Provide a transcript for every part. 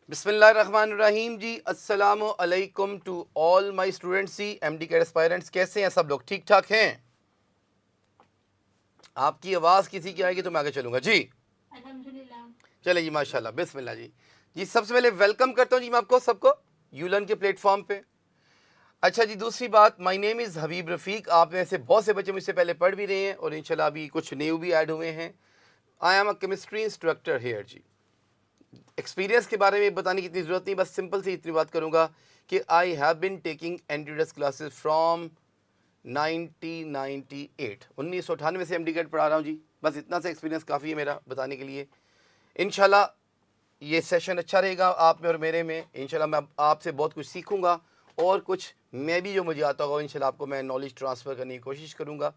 बिस्मिल्लाहिर्रहमानिर्रहीम जी। अस्सलामु अलैकुम टू ऑल माय स्टूडेंट्स जी, एमडी के एस्पायरेंट्स। कैसे हैं सब लोग? ठीक ठाक हैं? आपकी आवाज़ किसी की आएगी तो मैं आगे चलूँगा जी। अल्हम्दुलिल्लाह। चले जी, माशाल्लाह, बिस्मिल्लाह जी। जी सबसे पहले वेलकम करता हूँ जी मैं आपको सबको यूलन के प्लेटफॉर्म पे। अच्छा जी, दूसरी बात, माय नेम इज़ हबीब रफ़ीक। आप में से बहुत से बच्चे मुझसे पहले पढ़ भी रहे हैं और इंशाल्लाह अभी कुछ न्यू भी ऐड हुए हैं। I am a chemistry instructor here जी। एक्सपीरियंस के बारे में बताने की इतनी ज़रूरत नहीं, बस सिंपल सी इतनी बात करूंगा कि आई हैव बिन टेकिंग एंटीडस क्लासेस फ्रॉम 1998 से एमडी कैट पढ़ा रहा हूँ जी। बस इतना सा एक्सपीरियंस काफ़ी है मेरा बताने के लिए। इंशाल्लाह ये सेशन अच्छा रहेगा आप में और मेरे में। इंशाल्लाह मैं आपसे बहुत कुछ सीखूंगा और कुछ मैं भी जो मुझे आता होगा इंशाल्लाह आपको मैं नॉलेज ट्रांसफ़र करने की कोशिश करूंगा।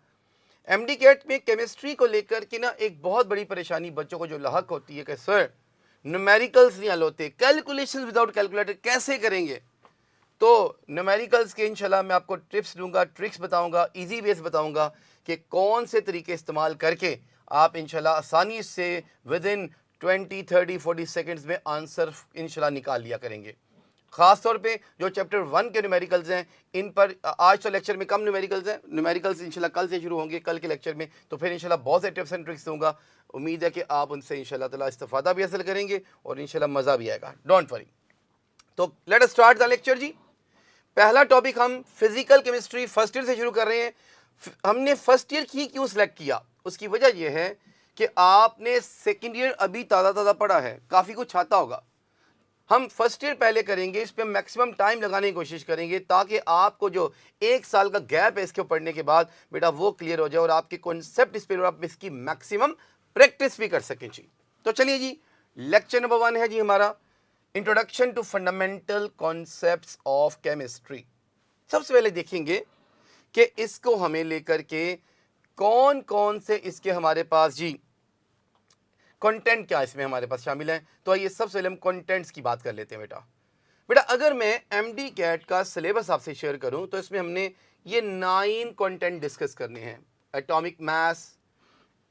एमडी कैट में केमिस्ट्री को लेकर के ना एक बहुत बड़ी परेशानी बच्चों को जो लाहक होती है कि सर न्यूमेरिकल्स नहीं हल होते, कैलकुलेशंस विदाउट कैलकुलेटर कैसे करेंगे। तो न्यूमेरिकल्स के इंशाल्लाह मैं आपको टिप्स दूंगा, ट्रिक्स बताऊंगा, इजी वेज बताऊंगा कि कौन से तरीके इस्तेमाल करके आप इंशाल्लाह आसानी से विद इन 20, 30, 40 सेकेंड्स में आंसर इंशाल्लाह निकाल लिया करेंगे। खास तौर पे जो चैप्टर 1 के न्यूमेरिकल्स हैं इन पर आज तो लेक्चर में कम न्यूमेरिकल्स हैं। न्यूमेरिकल्स इंशाल्लाह कल से शुरू होंगे, कल के लेक्चर में। तो फिर इंशाल्लाह बहुत से टिप्स एंड ट्रिक्स दूंगा। उम्मीद है कि आप उनसे इंशाल्लाह ताला इस्तेफादा भी हासिल करेंगे और इंशाल्लाह मज़ा भी आएगा। Don't worry. तो let us start the lecture जी। पहला टॉपिक हम फिजिकल केमिस्ट्री फर्स्ट ईयर से शुरू कर रहे हैं। हमने फर्स्ट ईयर की क्यों सिलेक्ट किया, उसकी वजह यह है कि आपने सेकेंड ईयर अभी ताज़ा ताज़ा पढ़ा है, काफ़ी कुछ आता होगा। हम फर्स्ट ईयर पहले करेंगे, इस पर मैक्सिमम टाइम लगाने की कोशिश करेंगे ताकि आपको जो एक साल का गैप है इसके पढ़ने के बाद बेटा वो क्लियर हो जाए और आपके कॉन्सेप्ट इस पर आप इसकी मैक्सिमम प्रैक्टिस भी कर सकें जी। तो चलिए जी, लेक्चर नंबर 1 है जी हमारा introduction to fundamental concepts of chemistry. सबसे पहले देखेंगे कि इसको हमें लेकर के कौन कौन से इसके हमारे पास जी कंटेंट क्या इसमें हमारे पास शामिल है। तो आइए सबसे पहले हम कंटेंट्स की बात कर लेते हैं बेटा। बेटा अगर मैं एमडी कैट का सिलेबस आपसे शेयर करूं तो इसमें हमने ये 9 कंटेंट डिस्कस करने हैं। Atomic mass,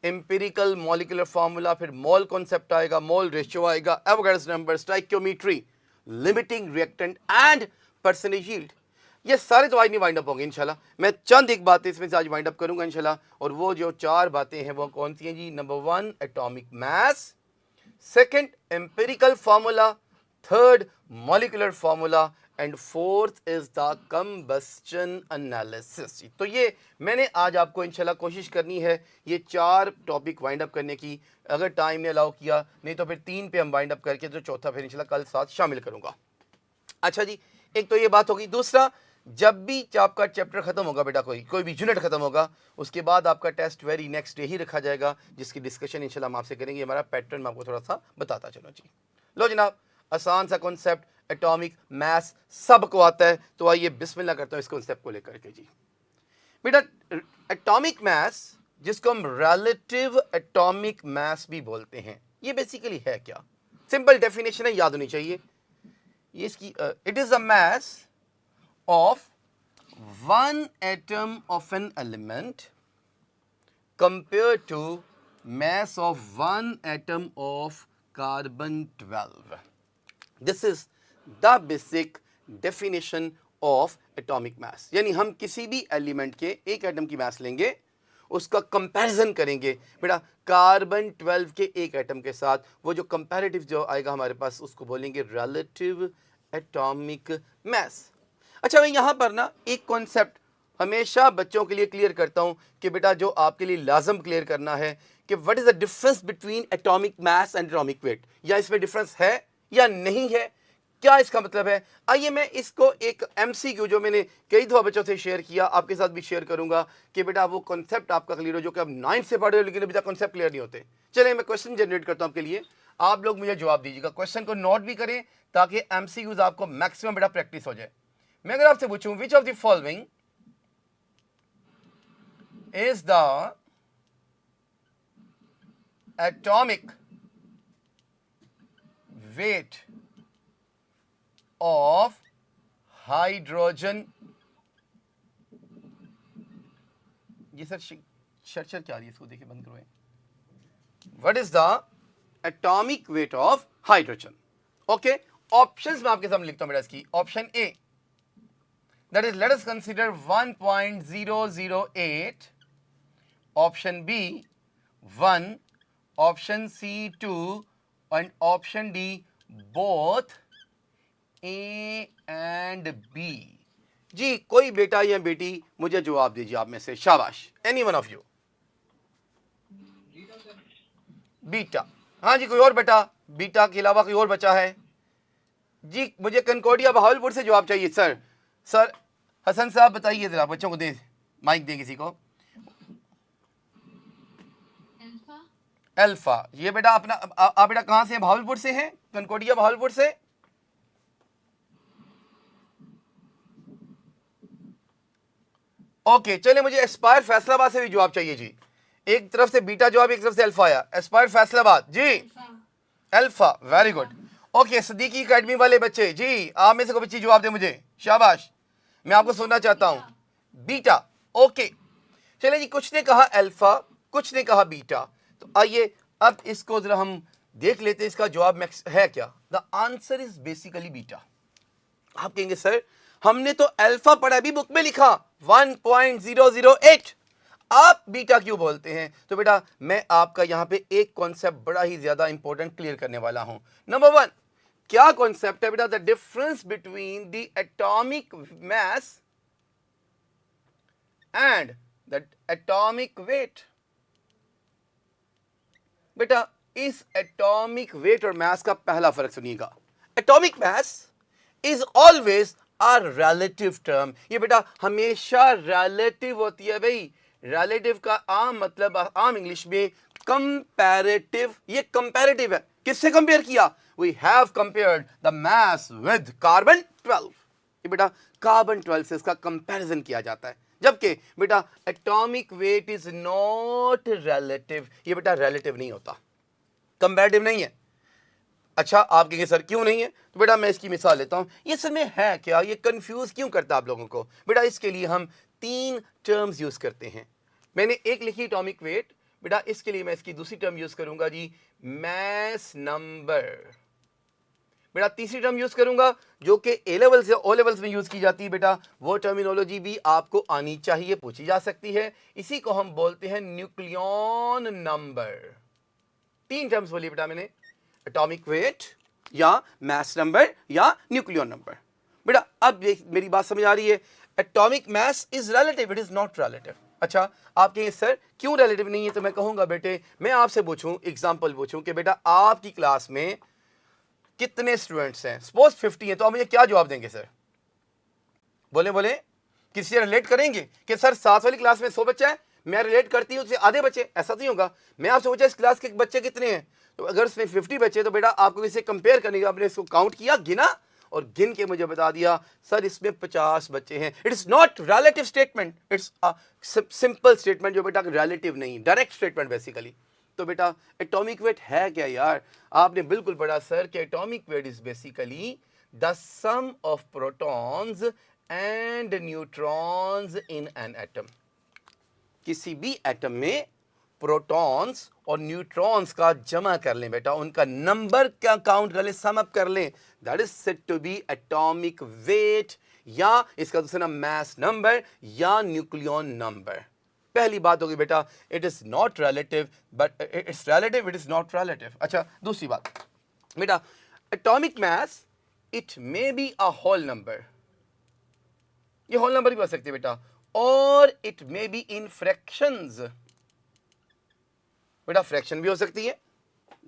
empirical molecular formula, फिर मोल कॉन्सेप्ट आएगा, मोल रेशियो आएगा, Avogadro's number, stoichiometry, limiting reactant and percentage yield. ये सारे तो आज नहीं वाइंड अप होंगे इंशाल्लाह। मैं चंद एक बातें इसमें से आज वाइंड अप करूंगा इंशाल्लाह। और वो जो 4 बातें हैं वो कौन सी हैं जी? Number 1 atomic mass, second empirical formula, third molecular formula and fourth is the combustion analysis. तो ये मैंने आज आपको इंशाल्लाह कोशिश करनी है ये 4 टॉपिक वाइंड अप करने की। अगर टाइम ने अलाउ किया, नहीं तो फिर 3 पे हम वाइंड अप करके तो चौथा फिर इंशाल्लाह कल साथ शामिल करूंगा। अच्छा जी, एक तो ये बात होगी। दूसरा, जब भी आपका चैप्टर खत्म होगा बेटा, कोई भी यूनिट खत्म होगा, उसके बाद आपका टेस्ट वेरी नेक्स्ट डे ही रखा जाएगा, जिसकी डिस्कशन इंशाल्लाह हम आपसे करेंगे। हमारा पैटर्न मैं आपको थोड़ा सा बताता चलो जी। लो जनाब, आसान सा कॉन्सेप्ट, एटॉमिक मास सबको आता है। तो आइए बिस्मिल्लाह करता हूँ इस कॉन्सेप्ट को लेकर के जी। बेटा एटॉमिक मास, जिसको हम रिलेटिव एटॉमिक मास भी बोलते हैं, ये बेसिकली है क्या? सिंपल डेफिनेशन है, याद होनी चाहिए ये इसकी। It is a mass of one atom of an element compared to mass of one atom of carbon 12. This is the basic definition of atomic mass. यानी हम किसी भी एलिमेंट के एक एटम की मास लेंगे, उसका कंपैरिजन करेंगे बेटा कार्बन 12 के एक एटम के साथ। वो जो कंपैरेटिव जो आएगा हमारे पास उसको बोलेंगे रिलेटिव एटॉमिक मास। अच्छा, मैं यहाँ पर ना एक कॉन्सेप्ट हमेशा बच्चों के लिए क्लियर करता हूँ कि बेटा जो आपके लिए लाजम क्लियर करना है कि what is the difference between atomic mass and atomic weight, या इसमें डिफरेंस है या नहीं है, क्या इसका मतलब है। आइए मैं इसको एक एमसीक्यू जो मैंने कई दफा बच्चों से शेयर किया आपके साथ भी शेयर करूंगा कि बेटा वो कॉन्सेप्ट आपका क्लियर हो जो कि आप 9th से पढ़ रहे हो लेकिन अभी तक कॉन्सेप्ट क्लियर नहीं होते। चलिए मैं क्वेश्चन जनरेट करता हूं आपके लिए, आप लोग मुझे जवाब दीजिएगा। क्वेश्चन को नोट भी करें ताकि एमसीक्यूज आपको मैक्सिमम बेटा प्रैक्टिस हो जाए। मैं अगर आपसे पूछूं which of the following is the atomic weight of hydrogen. ये सर शर्चर क्या आ रही है, इसको देखिए बंद करो। What is the atomic weight of hydrogen? Okay, options मैं आपके सामने लिखता हूं बेटा इसकी। Option A, that is let us consider 1.008, option B 1, option C 2 and option D both A and B. जी कोई बेटा या बेटी मुझे जवाब दीजिए आप में से, शाबाश, any one of you. Beta, हाँ जी, कोई और बेटा? बीटा के अलावा कोई और बचा है? जी मुझे कंकोडिया बहावलपुर से जवाब चाहिए सर। सर हसन साहब बताइए जरा, बच्चों को दे माइक, दे किसी को। अल्फा, ये बेटा अपना आप बेटा कहां से हैं? बहावलपुर से हैं, कंकोडिया बहावलपुर से। ओके चले, मुझे एस्पायर फैसलाबाद से भी जवाब चाहिए जी। एक तरफ से बीटा जवाब, एक तरफ से अल्फा आया। Aspire Faisalabad ji, alpha, very good. Okay Sadiqi academy वाले बच्चे जी, आप में से कोई बच्ची जवाब दे मुझे, शाबाश, मैं आपको सुनना चाहता हूं। बीटा, ओके चले जी, कुछ ने कहा अल्फा, कुछ ने कहा बीटा, तो आइए अब इसको जरा हम देख लेते हैं, इसका जवाब है क्या। The answer is basically beta. आप कहेंगे सर हमने तो अल्फा पढ़ा, भी बुक में लिखा 1.008, आप बीटा क्यों बोलते हैं? तो बेटा मैं आपका यहां पे एक कॉन्सेप्ट बड़ा ही ज्यादा इंपॉर्टेंट क्लियर करने वाला हूं। नंबर 1, क्या कॉन्सेप्ट है बेटा? The difference between the atomic mass and the atomic wait. बेटा इस एटॉमिक वेट और मास का पहला फर्क सुनिएगा। Atomic mass is always a relative term. ये बेटा हमेशा रिलेटिव होती है भाई। रिलेटिव का आम मतलब आम इंग्लिश में कंपैरेटिव। ये कंपैरेटिव है, किससे कंपेयर किया? We have compared the mass with carbon 12। ये बेटा कार्बन 12 से इसका कंपैरिजन किया जाता है, जबकि बेटा atomic weight is not relative. ये बेटा रिलेटिव नहीं होता, कंपैरेटिव नहीं है। अच्छा आप कहेंगे सर क्यों नहीं है? तो बेटा मैं इसकी मिसाल लेता हूं। ये सब में है क्या, ये कंफ्यूज क्यों करता है आप लोगों को? बेटा इसके लिए हम 3 टर्म्स यूज करते हैं। मैंने एक लिखी एटॉमिक वेट, बेटा इसके लिए मैं इसकी दूसरी टर्म यूज करूंगा जी मास नंबर। बेटा तीसरी टर्म यूज करूंगा जो कि ए लेवल से ओ लेवल्स में यूज की जाती है। बेटा वो टर्मिनोलॉजी भी आपको आनी चाहिए, पूछी जा सकती है। इसी को हम बोलते हैं न्यूक्लियन नंबर। 3 टर्म्स बोली बेटा मैंने, एटॉमिक वेट या मास नंबर या न्यूक्लियन नंबर। बेटा अब मेरी बात समझ आ रही है? Atomic mass is relative, it is not relative. अच्छा आप कहेंगे सर क्यों रिलेटिव नहीं है? तो मैं कहूंगा बेटे मैं आपसे पूछूं, एग्जांपल पूछूं कि बेटा आपकी क्लास में कितने स्टूडेंट्स हैं? सपोज 50 हैं, तो आप मुझे क्या जवाब देंगे सर? बोले बोले, किसी से रिलेट करेंगे कि सर 7 वाली क्लास में 100 बच्चे हैं, मैं रिलेट करती हूं उससे आधे बच्चे, ऐसा नहीं होगा। मैं आपसे पूछा इस क्लास के बच्चे कितने हैं, तो अगर उसमें 50 बच्चे तो बेटा आपको किससे कंपेयर करने का, आपने इसको काउंट किया, गिना और गिन के मुझे बता दिया सर इसमें 50 बच्चे हैं। It is not relative statement, it's simple statement जो बेटा रिलेटिव नहीं, डायरेक्ट स्टेटमेंट बेसिकली। तो बेटा एटॉमिक वेट है क्या यार? आपने बिल्कुल पढ़ा सर कि atomic weight is basically the sum of protons and neutrons in an atom. किसी भी एटम में प्रोटॉन्स और न्यूट्रॉन्स का जमा कर लें बेटा, उनका नंबर क्या काउंट कर लें, सम अप कर लें, that is said to be atomic weight, या इसका दूसरा नाम मास नंबर या न्यूक्लियन नंबर। पहली बात होगी बेटा it is not relative, but it's relative, it is not relative. अच्छा दूसरी बात बेटा, atomic mass it may be a whole number, ये होल नंबर भी हो सकती है बेटा, और it may be in fractions, बेटा फ्रैक्शन भी हो सकती है।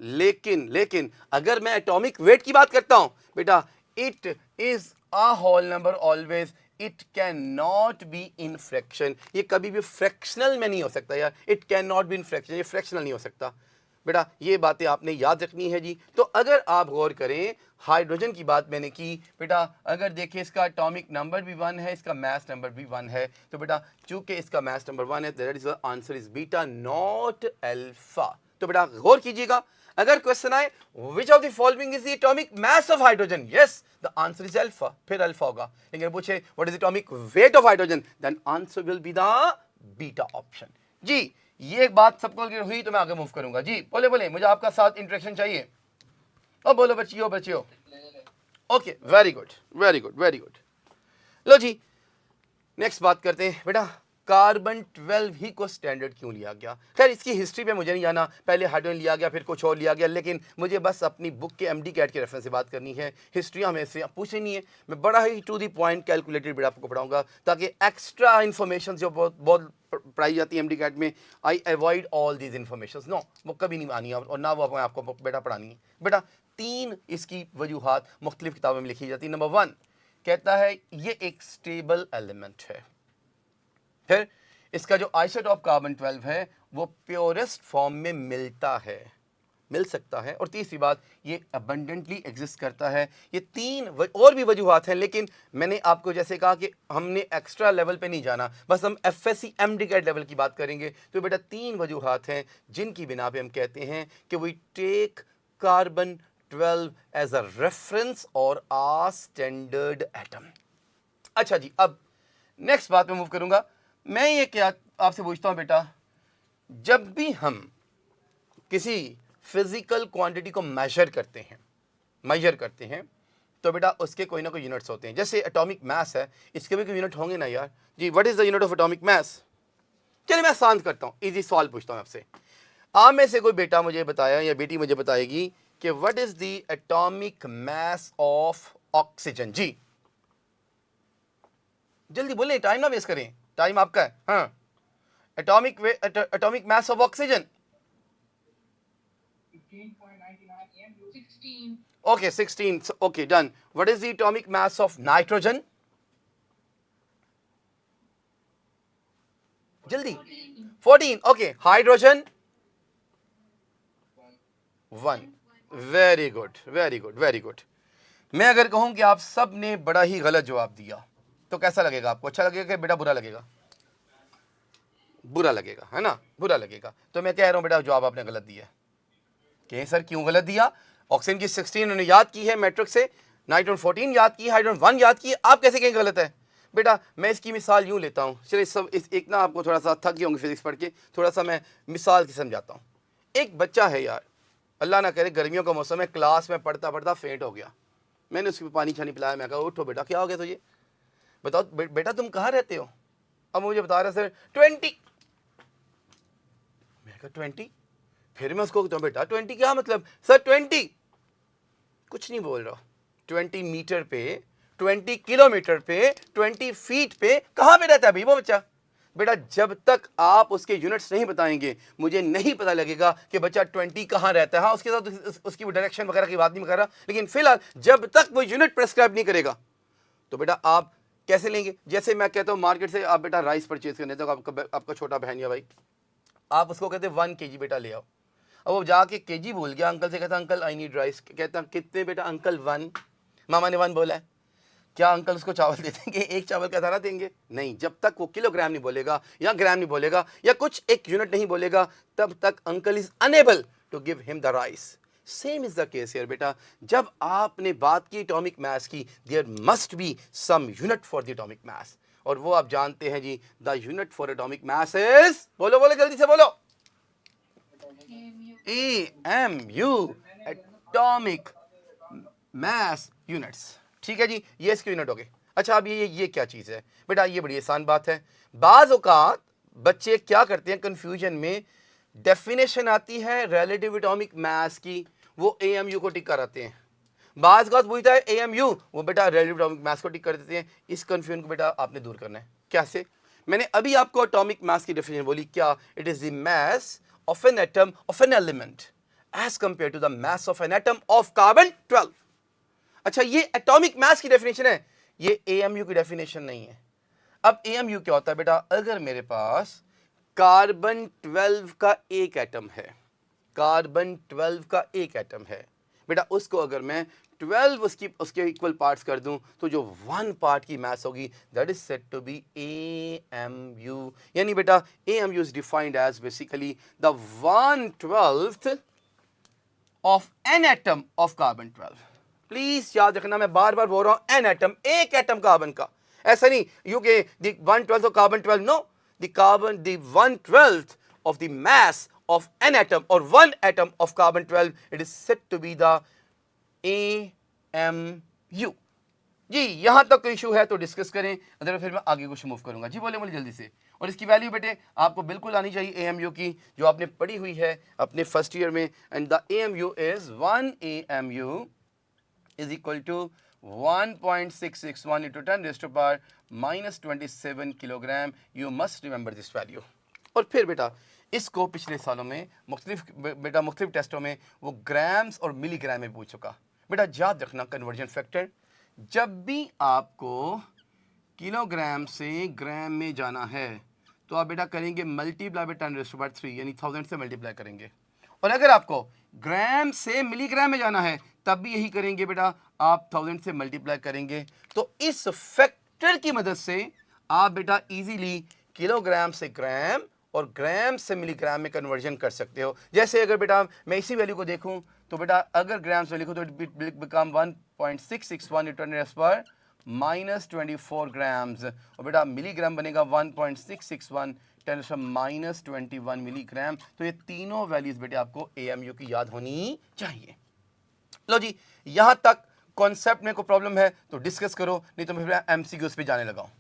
लेकिन अगर मैं एटॉमिक वेट की बात करता हूं बेटा, it is a whole number always, it can not be in fraction. ये कभी भी फ्रैक्शनल में नहीं हो सकता यार, it can not be in fraction, ये फ्रैक्शनल नहीं हो सकता बेटा। ये बातें आपने याद रखनी है जी। तो अगर आप गौर करें, हाइड्रोजन की बात मैंने की बेटा, अगर देखें इसका एटॉमिक नंबर भी 1 है, इसका मास नंबर भी 1 है, तो बेटा चूंकि इसका मास नंबर 1 है, that is the answer is beta not alpha. तो बेटा गौर कीजिएगा, अगर क्वेश्चन आए which of the following is the atomic mass of hydrogen, yes the answer is alpha, फिर अल्फा होगा। लेकिन पूछे what is atomic weight of hydrogen, then answer will be the beta option. जी ये एक बात सबको हुई, तो मैं आगे मूव करूंगा जी। बोले बोले मुझे आपका साथ इंटरेक्शन चाहिए। और बोलो बच्चियों, okay, very good, very good, very good. लो जी, नेक्स्ट बात करते हैं बेटा, कार्बन 12 ही को स्टैंडर्ड क्यों लिया गया? खैर इसकी हिस्ट्री पे मुझे नहीं जाना, पहले हाइड्रोजन लिया गया फिर कुछ और लिया गया, लेकिन मुझे बस अपनी बुक के एमडी कैट के रेफरेंस से बात करनी है। हिस्ट्री हमें से पूछनी नहीं है, मैं बड़ा ही टू दी पॉइंट कैलकुलेटेड बेटा आपको पढ़ाऊंगा, ताकि एक्स्ट्रा इन्फॉर्मेशन जो बहुत बहुत पढ़ाई जाती है एमडी कैट में, I avoid all these information. No, वो कभी नहीं आनी है और ना वो आपको बेटा पढ़ानी है। बेटा 3 इसकी वजूहात मुख्तलिफ किताबों में लिखी जाती है। नंबर 1 कहता है ये एक स्टेबल एलिमेंट है। फिर इसका जो आइसोटॉप कार्बन 12 है वो प्योरेस्ट फॉर्म में मिल सकता है। और तीसरी बात, ये अबंडेंटली एग्जिस्ट करता है। ये 3 और भी वजूहात हैं, लेकिन मैंने आपको जैसे कहा कि हमने एक्स्ट्रा लेवल पे नहीं जाना, बस हम एफएससी एमडी लेवल की बात करेंगे। तो बेटा 3 वजूहात हैं जिनकी बिना पे हम कहते हैं कि we take carbon 12 as a reference और आ स्टैंडर्ड एटम। अच्छा जी, अब नेक्स्ट बात में मूव करूंगा। मैं ये क्या आपसे पूछता हूं बेटा, जब भी हम किसी फिजिकल क्वांटिटी को मेजर करते हैं तो बेटा उसके कोई ना कोई यूनिट्स होते हैं। जैसे एटॉमिक मास है, इसके भी कोई यूनिट होंगे ना यार जी। What is the unit of atomic mass? चलिए मैं आसान करता हूं, इजी सवाल पूछता हूं आपसे। आप में से कोई बेटा मुझे बताया या बेटी मुझे बताएगी कि what is the atomic mass of oxygen? जी जल्दी बोले, टाइम ना वेस्ट करें, टाइम आपका है। हाँ, atomic mass of oxygen 16. Okay 16, okay done. What is the atomic mass of nitrogen? जल्दी 14, okay. Hydrogen 1। Very good, very good, very good. मैं अगर कहूं कि आप सब ने बड़ा ही गलत जवाब दिया तो कैसा लगेगा आपको? अच्छा लगेगा कि बेटा बुरा लगेगा? बुरा लगेगा, है ना, बुरा लगेगा। तो मैं कह रहा हूं बेटा जवाब आपने गलत दिया है। कहें सर क्यों गलत दिया? ऑक्सीजन की 16 उन्होंने याद की है मैट्रिक्स से, नाइट्रोजन 14 याद की, हाइड्रोजन 1 याद की, आप कैसे कहें गलत है? बेटा मैं इसकी मिसाल यूं लेता हूं, चलिए सब एक ना आपको थोड़ा सा थक गए होंगे फिजिक्स पढ़ के, थोड़ा सा मैं मिसाल की समझाता हूं। एक बच्चा है यार, अल्लाह ना करे गर्मियों का मौसम है, क्लास में पढ़ता पढ़ता फेंट हो गया। मैंने उसको पानी छानी पिलाया, मैं कहा उठो बेटा, क्या हो गया तुझे? बताओ बेटा तुम कहाँ रहते हो? अब मुझे बता रहा सर 20। मैं कहा 20? फिर मैं उसको कहता हूँ बेटा 20 क्या मतलब? सर 20। कुछ नहीं बोल रहा। 20 मीटर पे, 20 किलोमीटर पे, 20 फीट पे कहाँ पे रहता है भाई वो बच्चा? बेटा जब तक आप उसके यूनिट्स नहीं बताएंगे मुझे नहीं पता लगेगा कि बच्चा 20 कहाँ रहता है। हाँ उसके साथ उसकी वो डायरेक्शन वगैरह की बात नहीं कर रहा, लेकिन फिलहाल जब तक वो यूनिट प्रेस्क्राइब नहीं करेगा तो बेटा आप कैसे लेंगे? जैसे मैं कहता हूँ मार्केट से आप बेटा राइस परचेज करने, तो आपका छोटा बहन या भाई, आप उसको कहते 1 kg बेटा ले आओ। अब वो जाके केजी भूल गया, अंकल से कहता अंकल आई नीड राइस। कहता कितने बेटा? अंकल 1। मामा ने 1 बोला है। क्या अंकल उसको चावल दे देंगे? एक चावल का दाना देंगे? नहीं। जब तक वो किलोग्राम नहीं बोलेगा या ग्राम नहीं बोलेगा या कुछ एक यूनिट नहीं बोलेगा तब तक uncle is unable to give him the rice. Same is the case here बेटा। जब आपने बात की एटॉमिक मास की, there must be some unit for the atomic mass, और वो आप जानते हैं जी, the unit for atomic mass is, बोलो बोलो जल्दी से बोलो, AMU, एटॉमिक मास यूनिट्स। ठीक है जी, ये इसके यूनिट हो गए। अच्छा अब ये क्या चीज़ है बेटा? ये बड़ी आसान बात है। बाज़ औक़ात बच्चे क्या करते हैं, कंफ्यूजन में डेफिनेशन आती है रिलेटिव एटॉमिक मास की, वो AMU को टिक कराते हैं। बाज़ औक़ात पूछता है AMU, वो बेटा रिलेटिव एटॉमिक मास को टिक कर देते हैं। इस कंफ्यूजन को बेटा आपने दूर करना है। कैसे? मैंने अभी आपको एटॉमिक मास की डेफिनेशन बोली, क्या? It is the mass of an atom of an element as compared to the mass of an atom of carbon 12। अच्छा ये एटॉमिक मास की डेफिनेशन है, ये AMU की डेफिनेशन नहीं है। अब AMU क्या होता है बेटा? अगर मेरे पास कार्बन 12 का एक एटम है, कार्बन 12 का एक एटम है बेटा, उसको अगर मैं 12 उसके इक्वल पार्ट्स कर दूं तो जो 1 पार्ट की मास होगी that is said to be AMU। यानी बेटा AMU is defined as basically the 1/12 of an atom of carbon 12। Please याद रखना, मैं बार बार बोल रहा हूं एन एटम, एक एटम कार्बन का, ऐसा नहीं यू के the 1/12 of carbon 12, no, the carbon the 1/12 of the mass of an atom or one atom of carbon 12, it is said to be the AMU। U. जी यहाँ तक कोई इशू है तो डिस्कस करें, अदर फिर मैं आगे कुछ मूव करूंगा। जी बोले जल्दी से। और इसकी वैल्यू बेटे आपको बिल्कुल आनी चाहिए AMU की, जो आपने पढ़ी हुई है अपने फर्स्ट ईयर में। And the AMU is 1 AMU is equal to 1.661 into 10 raised to power -27 kilogram. You must remember this value. और फिर बेटा इसको पिछले सालों में मुख्तलिफ टेस्टों में वो ग्राम्स और मिलीग्राम में पूछ चुका। बेटा याद रखना कन्वर्जन फैक्टर, जब भी आपको किलोग्राम से ग्राम में जाना है तो आप बेटा करेंगे multiply by 10 raised to power 3, यानी 1000 से मल्टीप्लाई करेंगे। और अगर आपको ग्राम से मिलीग्राम में जाना है तब भी यही करेंगे बेटा, आप 1000 से मल्टीप्लाई करेंगे। तो इस फैक्टर की मदद से आप बेटा इजीली किलोग्राम से ग्राम और ग्राम से मिलीग्राम में कन्वर्जन कर सकते हो। जैसे अगर बेटा मैं इसी वैल्यू को देखूं तो बेटा अगर ग्राम से लिखूं तो it become 1.661 into 10 raised to power -24 grams. और बेटा मिलीग्राम बनेगा 1.661 10 raised to power -21 मिलीग्राम। तो ये तीनों वैल्यूज बेटे आपको AMU की याद होनी चाहिए। लो जी यहां तक कॉन्सेप्ट में कोई प्रॉब्लम है तो डिस्कस करो, नहीं तो मैं फिर MCQs पे जाने लगा हूं।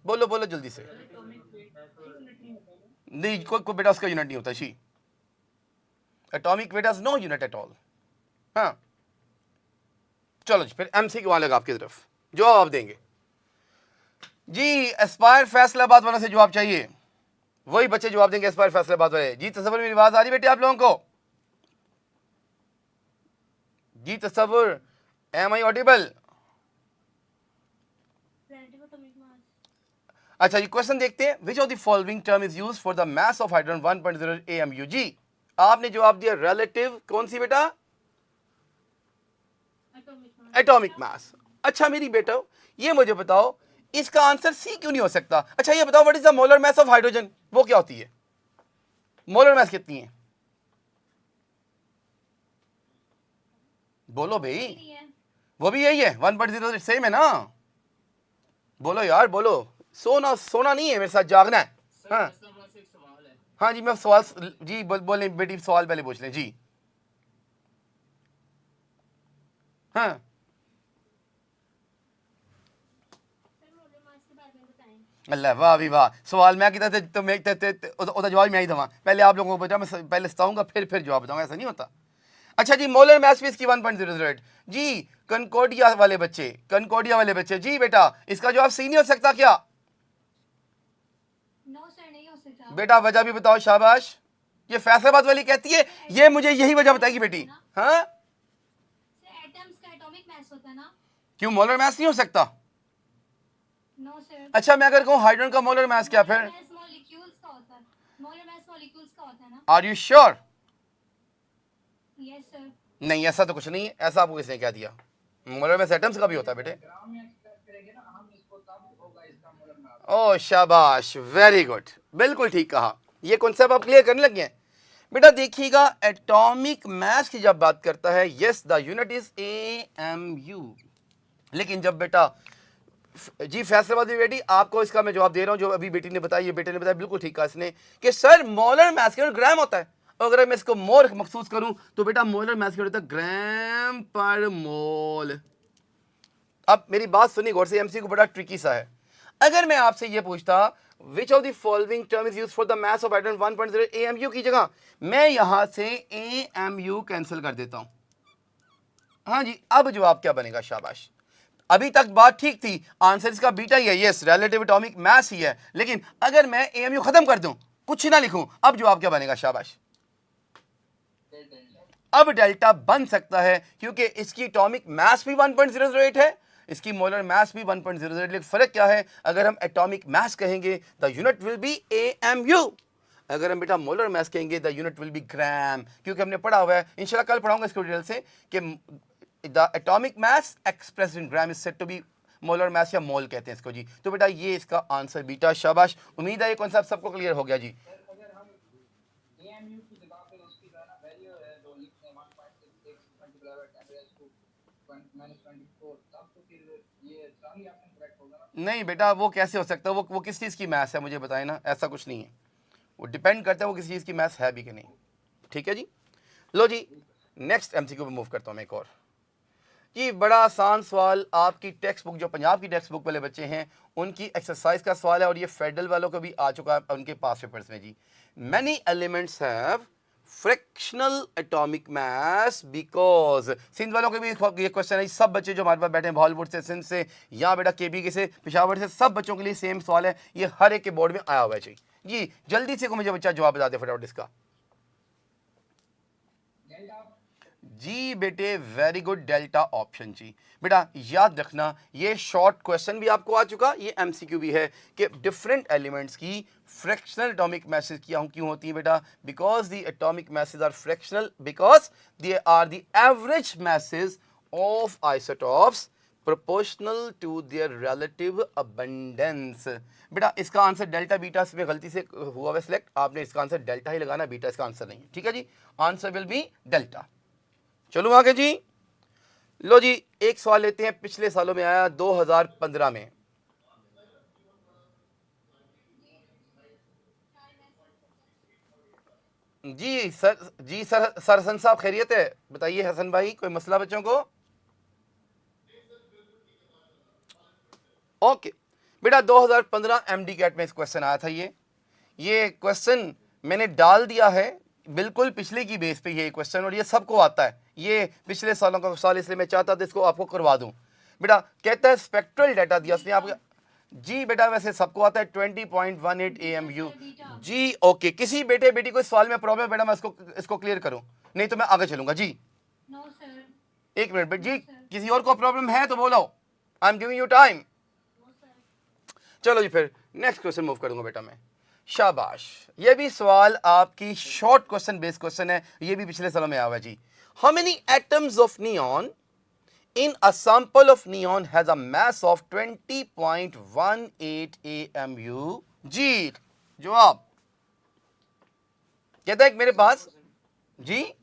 बोलो बोलो जल्दी से। नहीं कोई बेटा उसका यूनिट नहीं होता। She atomic weight has no unit at all. हाँ चलो जी फिर MCQ आने लगा आपकी तरफ, जवाब आप देंगे जी। एस्पायर फैसलाबाद वाला से जवाब चाहिए, वही बच्चे जवाब देंगे एस्पायर फैसलाबाद वाले। जी तसव्वुर मेरी आवाज आ रही बेटे आप लोगों को? जी तसव्वुर एम आई ऑडिबल? अच्छा ये क्वेश्चन देखते हैं। विच of the following term is used for the mass of hydrogen 1.0 AMU। जी आपने जवाब दिया रिलेटिव, कौन सी बेटा? एटॉमिक मास। अच्छा मेरी बेटा ये मुझे बताओ इसका आंसर सी क्यों नहीं हो सकता? अच्छा ये बताओ what is the molar mass of hydrogen, वो क्या होती है? मोलर मास कितनी है? बोलो भाई। वो भी यही है 1.0, सेम है ना? बोलो यार बोलो। सोना सोना नहीं है, मेरे साथ जागना है। हाँ हाँ जी मैं सवाल जी बोले बेटी, सवाल पहले पूछ लें जी। हाँ अल्लाह वाह भी वाह। सवाल मैं कहता तो मैं जवाब मैं ही दूंगा। पहले आप लोगों को बता, मैं पहले सताऊंगा फिर जवाब बताऊंगा, ऐसा नहीं होता। अच्छा जी मोलर मास भी इसकी 1.08 जी। कनकोडिया वाले बच्चे जी बेटा इसका जवाब सी नहीं हो सकता क्या? नो सर नहीं हो सकता। बेटा वजह भी बताओ। शाबाश। ये फैसलाबाद वाली कहती है ये मुझे यही वजह बताएगी बेटी। हाँ एटम्स का एटॉमिक मास होता है ना, क्यों मोलर मास नहीं हो सकता? No sir. अच्छा मैं अगर कहूँ हाइड्रोजन का मोलर मास क्या फिर? मॉलिक्यूल्स का होता है, मोलर मास मॉलिक्यूल्स का होता है ना। Are you sure? Yes sir. नहीं ऐसा तो कुछ नहीं है, ऐसा आपको किसने कह दिया? मोलर मास एटम्स का भी होता है बेटे। ओ शाबाश वेरी गुड, बिल्कुल ठीक कहा। ये कॉन्सेप्ट आप क्लियर करने लगे हैं बेटा। देखिएगा एटॉमिक मास की जब बात करता है yes the unit is AMU, लेकिन जब बेटा जी फैसलाबाद बेटी आपको इसका मैं जवाब दे रहा हूं जो अभी बेटी ने बताया, ये बेटे ने बताया बिल्कुल ठीक कहा इसने कि सर मोलर मास का ग्राम होता है। अगर मैं इसको मोल मखसूस करूं तो बेटा मोलर मास क्या होता है? ग्राम पर मोल। अब मेरी बात सुनी गौर से, MCQ बड़ा ट्रिकी सा है। अगर मैं आपसे ये पूछता विच of the following term is used for the mass of hydrogen 1.0 AMU की जगह मैं यहां से AMU कैंसिल कर देता हूं। हाँ जी अब जवाब क्या बनेगा? शाबाश। अभी तक बात ठीक थी, आंसर इसका बीटा ही है, यस रिलेटिव एटॉमिक मास ही है। लेकिन अगर मैं AMU खत्म कर दूं, कुछ ना लिखूं, अब जवाब क्या बनेगा? शाबाश। अब डेल्टा बन सकता है क्योंकि इसकी एटॉमिक मास भी 1.008 है, इसकी मोलर मास भी 1.008। लेकिन फर्क क्या है? अगर हम एटॉमिक मास कहेंगे the unit will be AMU, अगर हम बेटा मोलर मास कहेंगे द यूनिट विल बी ग्राम, क्योंकि हमने पढ़ा हुआ है, इंशाल्लाह कल पढ़ाऊंगा इसको डिटेल से कि the atomic mass expressed in gram is said to be molar mass, या मोल कहते हैं इसको जी। तो बेटा ये इसका आंसर बीटा। शाबाश, उम्मीद है ये कॉन्सेप्ट सबको क्लियर हो गया जी। नहीं बेटा वो कैसे हो सकता है? वो किस चीज़ की मैथ्स है मुझे बताए ना, ऐसा कुछ नहीं है, वो डिपेंड करता है वो किसी चीज़ की मैथ्स है भी कि नहीं। ठीक है जी। लो जी नेक्स्ट MCQ पे मूव करता हूँ मैं एक और। जी बड़ा आसान सवाल, आपकी टेक्स्ट बुक जो पंजाब की टेक्स्ट बुक वाले बच्चे हैं उनकी एक्सरसाइज का सवाल है और ये फेडरल वालों को भी आ चुका है उनके पास पेपर्स में जी। Many elements have fractional atomic mass because, Sindh वालों के भी ये क्वेश्चन है, सब बच्चे जो हमारे पास बैठे हैं भावलपुर से, सिंध से, या बेटा केबी के से, पेशावर से, सब बच्चों के लिए सेम सवाल है, ये हर एक के बोर्ड में आया हुआ है जी। जल्दी से को मुझे बच्चा जवाब बता दे फटाफट इसका। जी बेटे वेरी गुड, डेल्टा ऑप्शन जी। बेटा याद रखना ये शॉर्ट क्वेश्चन भी आपको आ चुका, ये एमसीक्यू भी है कि डिफरेंट एलिमेंट्स की फ्रैक्शनल एटॉमिक मासेस क्यों होती है बेटा, because the atomic masses are fractional, because they are the average masses of isotopes proportional to their relative abundance. बेटा इसका आंसर डेल्टा बीटा में गलती से हुआ है सिलेक्ट, आपने इसका आंसर डेल्टा ही लगाना, बीटा इसका आंसर नहीं है, ठीक है जी, आंसर विल बी डेल्टा। चलो आगे जी, लो जी एक सवाल लेते हैं, पिछले सालों में आया 2015 में। जी सर हसन साहब खैरियत है, बताइए हसन भाई, कोई मसला बच्चों को? ओके बेटा 2015 एमडी कैट में इस क्वेश्चन आया था, ये क्वेश्चन मैंने डाल दिया है बिल्कुल पिछले की बेस पे ये क्वेश्चन, और ये सबको आता है, ये पिछले सालों का सवाल, इसलिए मैं चाहता था इसको आपको करवा दूं। बेटा कहता है स्पेक्ट्रल डाटा दिया उसने आपको, जी बेटा वैसे सबको आता है 20.18 AMU जी। ओके किसी बेटे बेटी को इस सवाल में प्रॉब्लम बेटा, मैं इसको क्लियर करूं, नहीं तो मैं आगे चलूंगा जी। No sir. एक मिनट बेटा जी, किसी और को प्रॉब्लम है तो बोलो, I am giving you time. चलो जी फिर नेक्स्ट क्वेश्चन मूव करूंगा बेटा मैं, शाबाश। ये भी सवाल आपकी शॉर्ट क्वेश्चन बेस्ड क्वेश्चन है, ये भी पिछले सालों में आया हुआ है जी। How many atoms of neon in a sample of neon has a mass of 20.18 AMU जी। जवाब कहता है मेरे पास जी,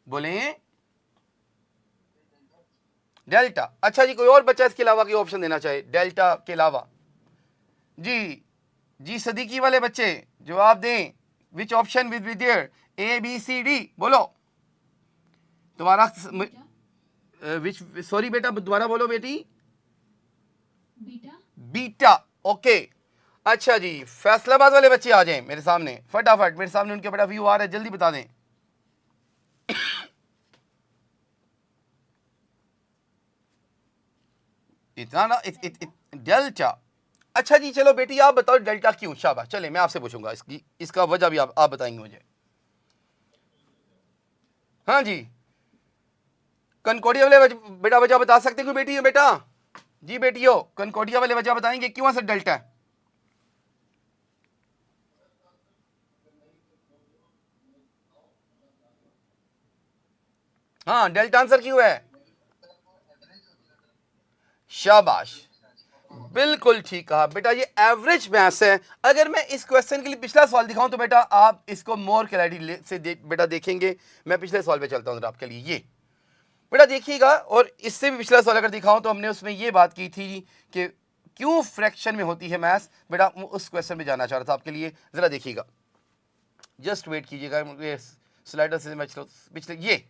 बोले डेल्टा। अच्छा जी, कोई और बच्चा इसके अलावा कोई ऑप्शन देना चाहे डेल्टा के अलावा? जी सदीकी वाले बच्चे जवाब दें, which option with their, ABCD बोलो तुम्हारा, विच, सॉरी बेटा दोबारा बोलो बेटी, बीटा। ओके अच्छा जी, फैसलाबाद वाले बच्चे आ जाएं मेरे सामने फटाफट, मेरे सामने उनके बड़ा व्यू आ रहा है, जल्दी बता दें। इतना ना डेल्टा। अच्छा जी चलो बेटी आप बताओ डेल्टा क्यों, शाबाश। चले मैं आपसे पूछूंगा इसका वजह भी आप बताएंगे मुझे। हाँ जी कनकोडिया वाले बेटा वजह बता सकते कोई बेटी है बेटा? जी बेटियों कनकोडिया वाले वजह बताएंगे क्यों आंसर डेल्टा है? हाँ डेल्टा आंसर क्यों है? शाबाश बिल्कुल ठीक कहा बेटा, ये एवरेज मैथ्स है। अगर मैं इस क्वेश्चन के लिए पिछला सवाल दिखाऊं तो बेटा आप इसको मोर क्लैरिटी से बेटा देखेंगे। मैं पिछले सवाल पे चलता हूं आपके लिए, ये बेटा देखिएगा, और इससे भी पिछला सवाल अगर दिखाऊं तो हमने उसमें ये बात की थी कि क्यों फ्रैक्शन में होती है मैथ्स, बेटा उस क्वेश्चन में जाना चाह रहा था आपके लिए, जरा देखिएगा, जस्ट वेट कीजिएगा, स्लाइडर से मैं पिछले ये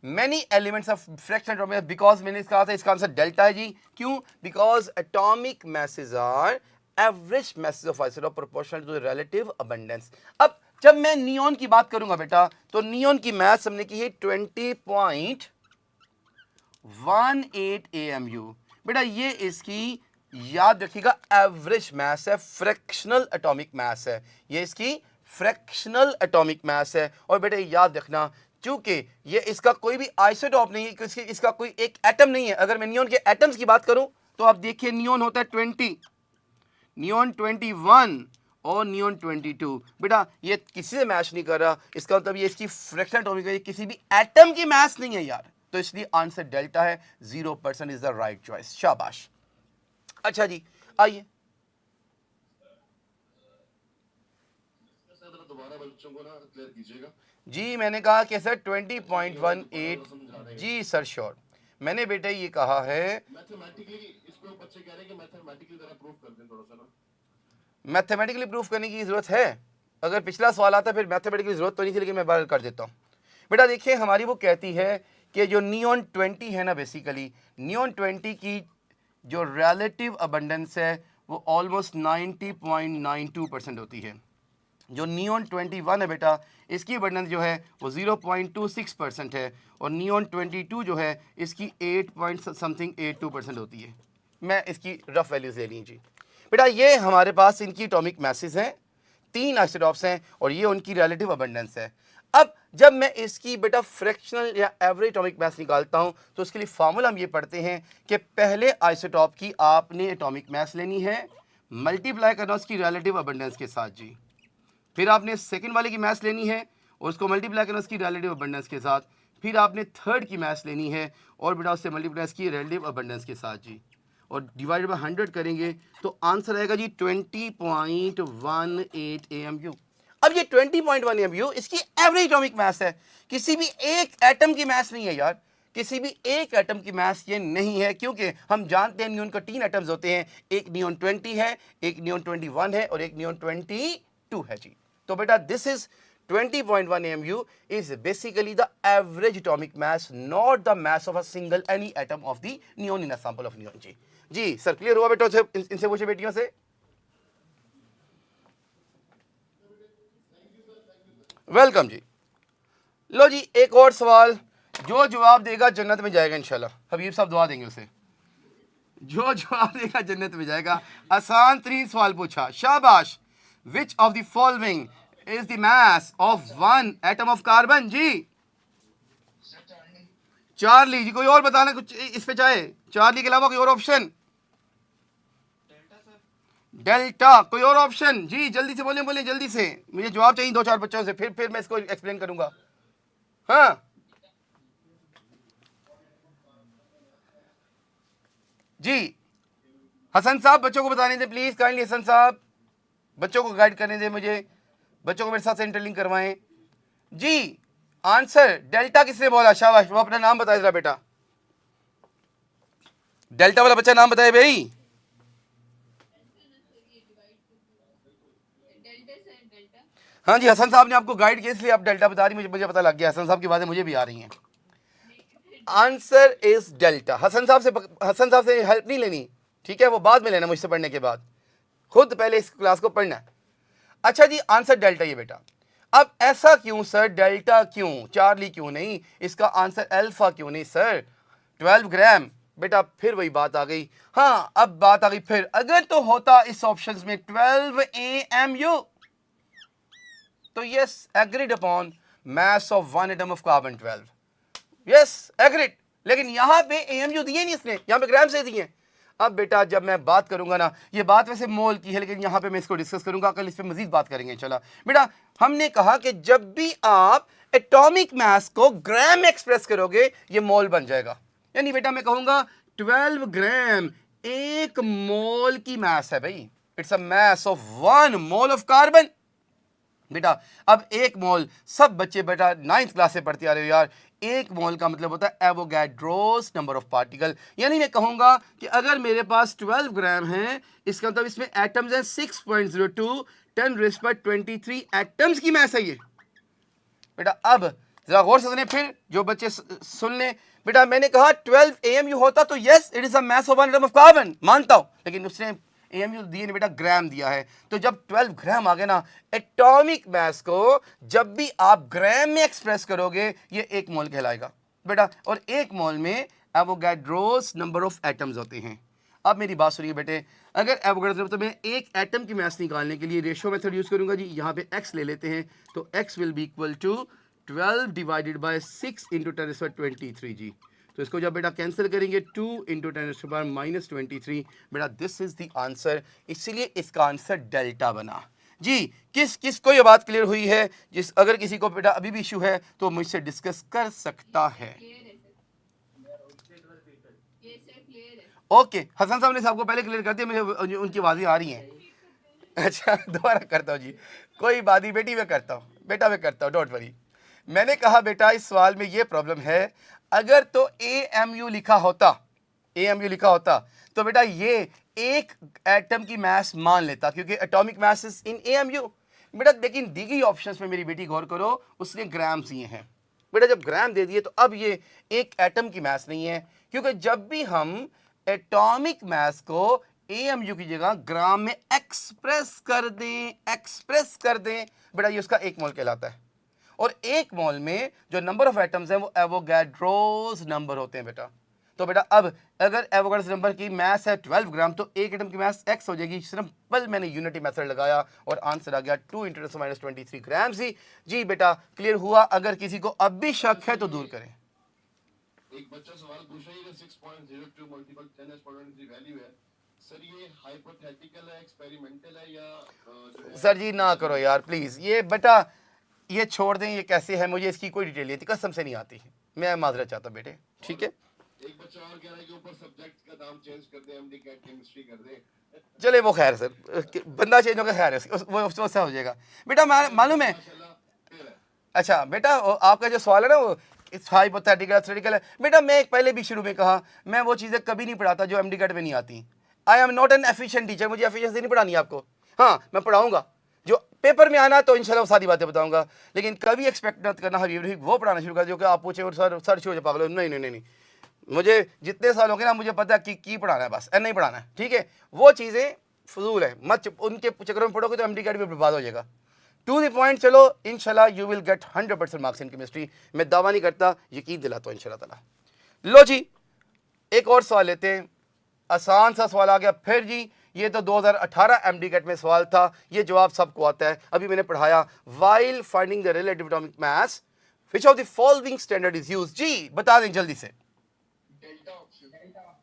many elements of fraction because मैंने कहा था इसका आंसर डेल्टा है जी। क्यों? Because atomic masses are average masses of isotope proportional to the relative abundance. अब जब मैं नियॉन की बात करूंगा बेटा तो नियॉन की मैथ्स हमने की है 20.18 AMU। बेटा ये इसकी याद रखिएगा एवरेज मैस है, फ्रैक्शनल एटॉमिक मैस है, ये इसकी फ्रैक्शनल एटॉमिक मैस है। और बेटा याद रखना चूंकि ये इसका कोई भी आइसोटॉप नहीं है, इसका कोई एक एटम नहीं है। अगर मैं नियॉन के एटम्स की बात करूं तो आप देखिए नियॉन होता है 20, नियॉन 21 और नियॉन 22। बेटा ये किसी से मैच नहीं कर रहा, इसका मतलब ये इसकी फ्रैक्शनल एटॉमिक है, किसी भी एटम की मैच नहीं है यार, तो इसलिए आंसर डेल्टा है, 0% इज द राइट चॉइस। शाबाश। अच्छा जी आइए दोबारा बच्चों को ना क्लियर कीजिएगा। जी मैंने कहा कि सर 20.18 जी सर श्योर, मैंने बेटे ये कहा है मैथमेटिकली, इसको बच्चे कह रहे हैं कि मैथमेटिकली जरा प्रूफ कर दें थोड़ा सा ना। मैथमेटिकली प्रूफ करने की जरूरत है, अगर पिछला सवाल आता फिर मैथमेटिकली जरूरत तो नहीं थी, लेकिन मैं बार कर देता हूँ। बेटा देखिए हमारी वो कहती है कि जो नियॉन 20 है ना, बेसिकली नियॉन 20 की जो रिलेटिव अबंडेंस है वो ऑलमोस्ट 90.92% होती है। जो नियॉन 21 है बेटा, इसकी अबंडेंस जो है वो 0.26% है, और नियॉन 22 जो है इसकी 8 पॉइंट समथिंग 82% होती है। मैं इसकी रफ वैल्यूज ले लीजिए बेटा। ये हमारे पास इनकी एटॉमिक मैसेज हैं, 3 आइसोटॉप्स हैं, और ये उनकी रिलेटिव अबंडेंस है। अब जब मैं इसकी बेटा फ्रैक्शनल या एवरेज एटॉमिक मास निकालता हूं तो उसके लिए फार्मूला हम ये पढ़ते हैं कि पहले आइसोटॉप की आपने एटॉमिक मास लेनी है, मल्टीप्लाई करना उसकी रिलेटिव अबंडेंस के साथ जी। फिर आपने सेकंड वाले की मास लेनी है और उसको मल्टीप्लाई करना उसकी रिलेटिव अबंडेंस के साथ। फिर आपने थर्ड की मास लेनी है और बेटा उससे मल्टीप्लाई इसकी रिलेटिव अबंडेंस के साथ जी, और डिवाइडेड बाय 100 करेंगे तो आंसर आएगा जी 20.18 AMU। अब ये 20.1 AMU इसकी एवरेज एटॉमिक मास है, किसी भी एक एटम की मास नहीं है यार, किसी भी एक एटम की मास ये नहीं है, क्योंकि हम जानते हैं नियॉन का 3 एटम्स होते हैं, एक नियॉन 20 है, एक नियॉन 21 है और एक नियॉन 22 है जी। तो बेटा this is 20.1 AMU is basically the average atomic mass, not the mass of a single any atom of the neon in a sample of neon जी। जी सर क्लियर हुआ बेटा? इनसे पूछे बेटियों से। वेलकम जी। लो जी एक और सवाल, जो जवाब देगा जन्नत में जाएगा इंशाल्लाह। हबीब साहब दुआ देंगे उसे, जो जवाब देगा जन्नत में जाएगा। आसान तरीन सवाल पूछा, शाबाश। Which of the following is the mass of one atom of carbon जी? चार्ली जी। कोई और बताना कुछ इस पे चाहे? चार्ली के अलावा कोई और ऑप्शन? डेल्टा। कोई और ऑप्शन जी? जल्दी से बोलें, बोलें जल्दी से, मुझे जवाब चाहिए 2-4 बच्चों से, फिर मैं इसको एक्सप्लेन करूंगा। हाँ जी हसन साहब बच्चों को बताने दें प्लीज, काइंडली हसन साहब बच्चों को गाइड करने दें मुझे, बच्चों को मेरे साथ इंटरलिंक करवाएं जी। आंसर डेल्टा किसने बोला? शाबाश। वो अपना नाम बताए जरा बेटा, डेल्टा वाला बच्चा नाम बताए भाई। हाँ जी हसन साहब ने आपको गाइड किया इसलिए आप डेल्टा बता रही, मुझे पता लग गया। हसन साहब की बातें मुझे भी आ रही हैं। Answer is delta. हसन साहब से हेल्प नहीं लेनी, ठीक है? वो बाद में लेना मुझसे पढ़ने के बाद, खुद पहले इस क्लास को पढ़ना। अच्छा जी आंसर डेल्टा ये बेटा। अब ऐसा क्यों सर, डेल्टा क्यों, चार्ली क्यों नहीं? इसका आंसर अल्फा क्यों नहीं सर? 12 ग्राम बेटा। फिर वही बात आ गई। हाँ अब बात आ गई फिर, अगर तो होता इस ऑप्शंस में 12 AMU तो yes agreed upon mass of one atom of carbon 12, yes agreed. लेकिन यहां पे AMU दिए नहीं इसने, यहां पे ग्राम से दिए। अब बेटा जब मैं बात करूंगा ना, ये बात वैसे मोल की है लेकिन यहां पे मैं इसको डिस्कस करूंगा, कल इस पे मजीद बात करेंगे। चला बेटा, हमने कहा कि जब भी आप एटॉमिक मास को ग्राम में एक्सप्रेस करोगे ये मोल बन जाएगा। यानी बेटा मैं कहूंगा 12 ग्राम 1 मोल की मास है भाई, it's a mass of 1 mole of carbon. बेटा अब 1 मोल, सब बच्चे बेटा 9th क्लास से पढ़ते आ रहे हो यार, 1 मोल का मतलब होता है एवोगैड्रोस नंबर ऑफ पार्टिकल। यानी मैं कहूंगा कि अगर मेरे पास 12 ग्राम है, इसका मतलब इसमें एटम्स हैं 6.02 10⁻23 एटम्स की मास है ये बेटा। अब जरा गौर से सुने, फिर जो बच्चे सुन लें बेटा, मैंने कहा 12 AMU होता तो yes it is a mass of one atom of carbon, मानता हूं, लेकिन उसने AMU दिए नहीं बेटा, ग्राम दिया है। तो जब 12 ग्राम आ गए ना, एटॉमिक मास को जब भी आप ग्राम में एक्सप्रेस करोगे ये 1 मोल कहलाएगा बेटा। और 1 मोल में एवोगैड्रोस नंबर ऑफ एटम्स होते हैं। अब मेरी बात सुनिए बेटे, अगर एवोगैड्रोस तो मैं एक एटम की मास निकालने के लिए रेशियो मेथड यूज करूंगा जी। यहाँ पे x ले लेते हैं तो x will be equal to 12 divided by 6 into 10⁻23 जी। तो इसको जब बेटा कैंसिल करेंगे 2 इंटू 10⁻23 बेटा, दिस इज द आंसर। इसीलिए इसका आंसर डेल्टा बना जी। किसको ये बात क्लियर हुई है? जिस अगर किसी को बेटा अभी भी इशू है तो मुझसे डिस्कस कर सकता है। ओके हसन साहब ने सबको पहले क्लियर कर दिया, मुझे उनकी आवाज़ें आ रही हैं। अच्छा दोबारा करता हूँ जी, कोई बात नहीं बेटी, मैं करता हूँ बेटा, मैं करता हूँ, डोंट वरी। मैंने कहा बेटा इस सवाल में ये प्रॉब्लम है, अगर तो AMU लिखा होता, AMU लिखा होता तो बेटा ये एक एटम की मास मान लेता, क्योंकि atomic mass is in AMU बेटा। लेकिन दी गई ऑप्शंस में मेरी बेटी गौर करो, उसने ग्राम्स दिए हैं बेटा जब ग्राम दे दिए तो अब ये एक एटम की मास नहीं है, क्योंकि जब भी हम एटॉमिक मास को AMU की जगह ग्राम में एक्सप्रेस कर दें बेटा ये उसका एक मोल कहलाता है। और एक मोल में जो नंबर ऑफ एटम्स हैं वो एवोगैड्रोस नंबर होते हैं बेटा। तो बेटा अब अगर एवोगैड्रोस नंबर की मास है 12 ग्राम तो एक एटम की मास x हो जाएगी। सिंपल मैंने यूनिटी मेथड लगाया और आंसर आ गया 2 × 10⁻23 ग्राम। जी बेटा क्लियर हुआ? अगर किसी को अब भी शक है तो दूर करें। एक बच्चा सवाल पूछ रहा है कि 6.02 मल्टीपल 10⁻23 वैल्यू है सर, ये हाइपोथेटिकल है, एक्सपेरिमेंटल है या जो है? सर जी ना करो यार प्लीज, ये बेटा ये छोड़ दें, ये कैसे है मुझे इसकी कोई डिटेल नहीं आती, कसम से नहीं आती, मैं माजरत चाहता हूँ बेटे, ठीक है। एक बच्चा और कह रहा है कि ऊपर सब्जेक्ट का नाम चेंज कर दे, MD कैट केमिस्ट्री कर दे। चले वो खैर सर, बंदा चेंज होगा खैर है, वो उससे हो जाएगा बेटा। मालूम है, माशाल्लाह फिर है। अच्छा बेटा आपका जो सवाल है ना वो हाइपोथेटिकल थ्योरेटिकल है बेटा। मैं एक पहले भी शुरू में कहा मैं वो चीज़ें कभी नहीं पढ़ाता जो MD कैट में नहीं आती। I am not an efficient teacher, मुझे एफिशिएंसी नहीं पढ़ानी है आपको। हाँ मैं पढ़ाऊंगा जो पेपर में आना तो इंशाल्लाह सारी बातें बताऊंगा, लेकिन कभी एक्सपेक्ट मत करना हबीब वो पढ़ाना शुरू कर जो कि आप पूछे और सर शो पागल हो। नहीं नहीं नहीं नहीं, मुझे जितने साल हो गए ना मुझे पता है कि पढ़ाना है, बस नहीं पढ़ाना है, ठीक है। वो चीज़ें फजूल है, मत उनके चक्कर में पढ़ोगे तो MD कैट में बर्बाद हो जाएगा। टू द पॉइंट चलो, इंशाल्लाह you will get 100% marks in chemistry. मैं दावा नहीं करता, यकीन दिलाता हूँ इंशाल्लाह ताला। लो जी एक और सवाल लेते हैं, आसान सा सवाल आ गया फिर जी। ये तो 2018 MD कैट में सवाल था, ये जवाब सबको आता है, अभी मैंने पढ़ाया। While finding the relative atomic mass which of the following standard is used. जी बता दें जल्दी से।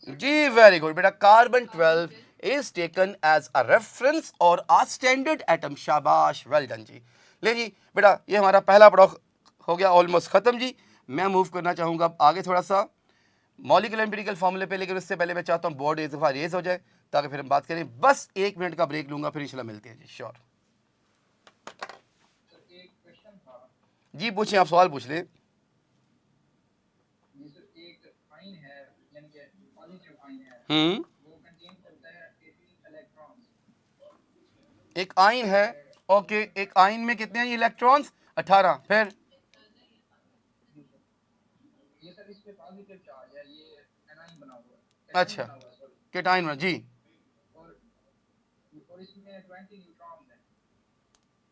जी वेरी गुड बेटा, carbon 12 is taken as a reference और a standard atom। शाबाश, वेल डन जी। ले जी बेटा ये हमारा पहला पड़ाव हो गया ऑलमोस्ट खत्म जी। मैं मूव करना चाहूंगा अब आगे थोड़ा सा मॉलिक्यूलर एम्पिरिकल फार्मूले पे, लेकिन उससे पहले मैं चाहता हूँ बोर्ड एक दफ़ा रेज हो जाए ताकि फिर हम बात करें। बस 1 मिनट का ब्रेक लूंगा फिर इंशाल्लाह मिलते हैं जी। श्योर जी पूछें, आप सवाल पूछ लें। एक आयन है, ओके, एक आयन में कितने हैं इलेक्ट्रॉन्स? 18। फिर ये सर इस पे पॉजिटिव चार्ज है, ये एनाइन बना हुआ है, अच्छा केटाइन में जी। और इसमें 20 न्यूट्रॉन्स हैं।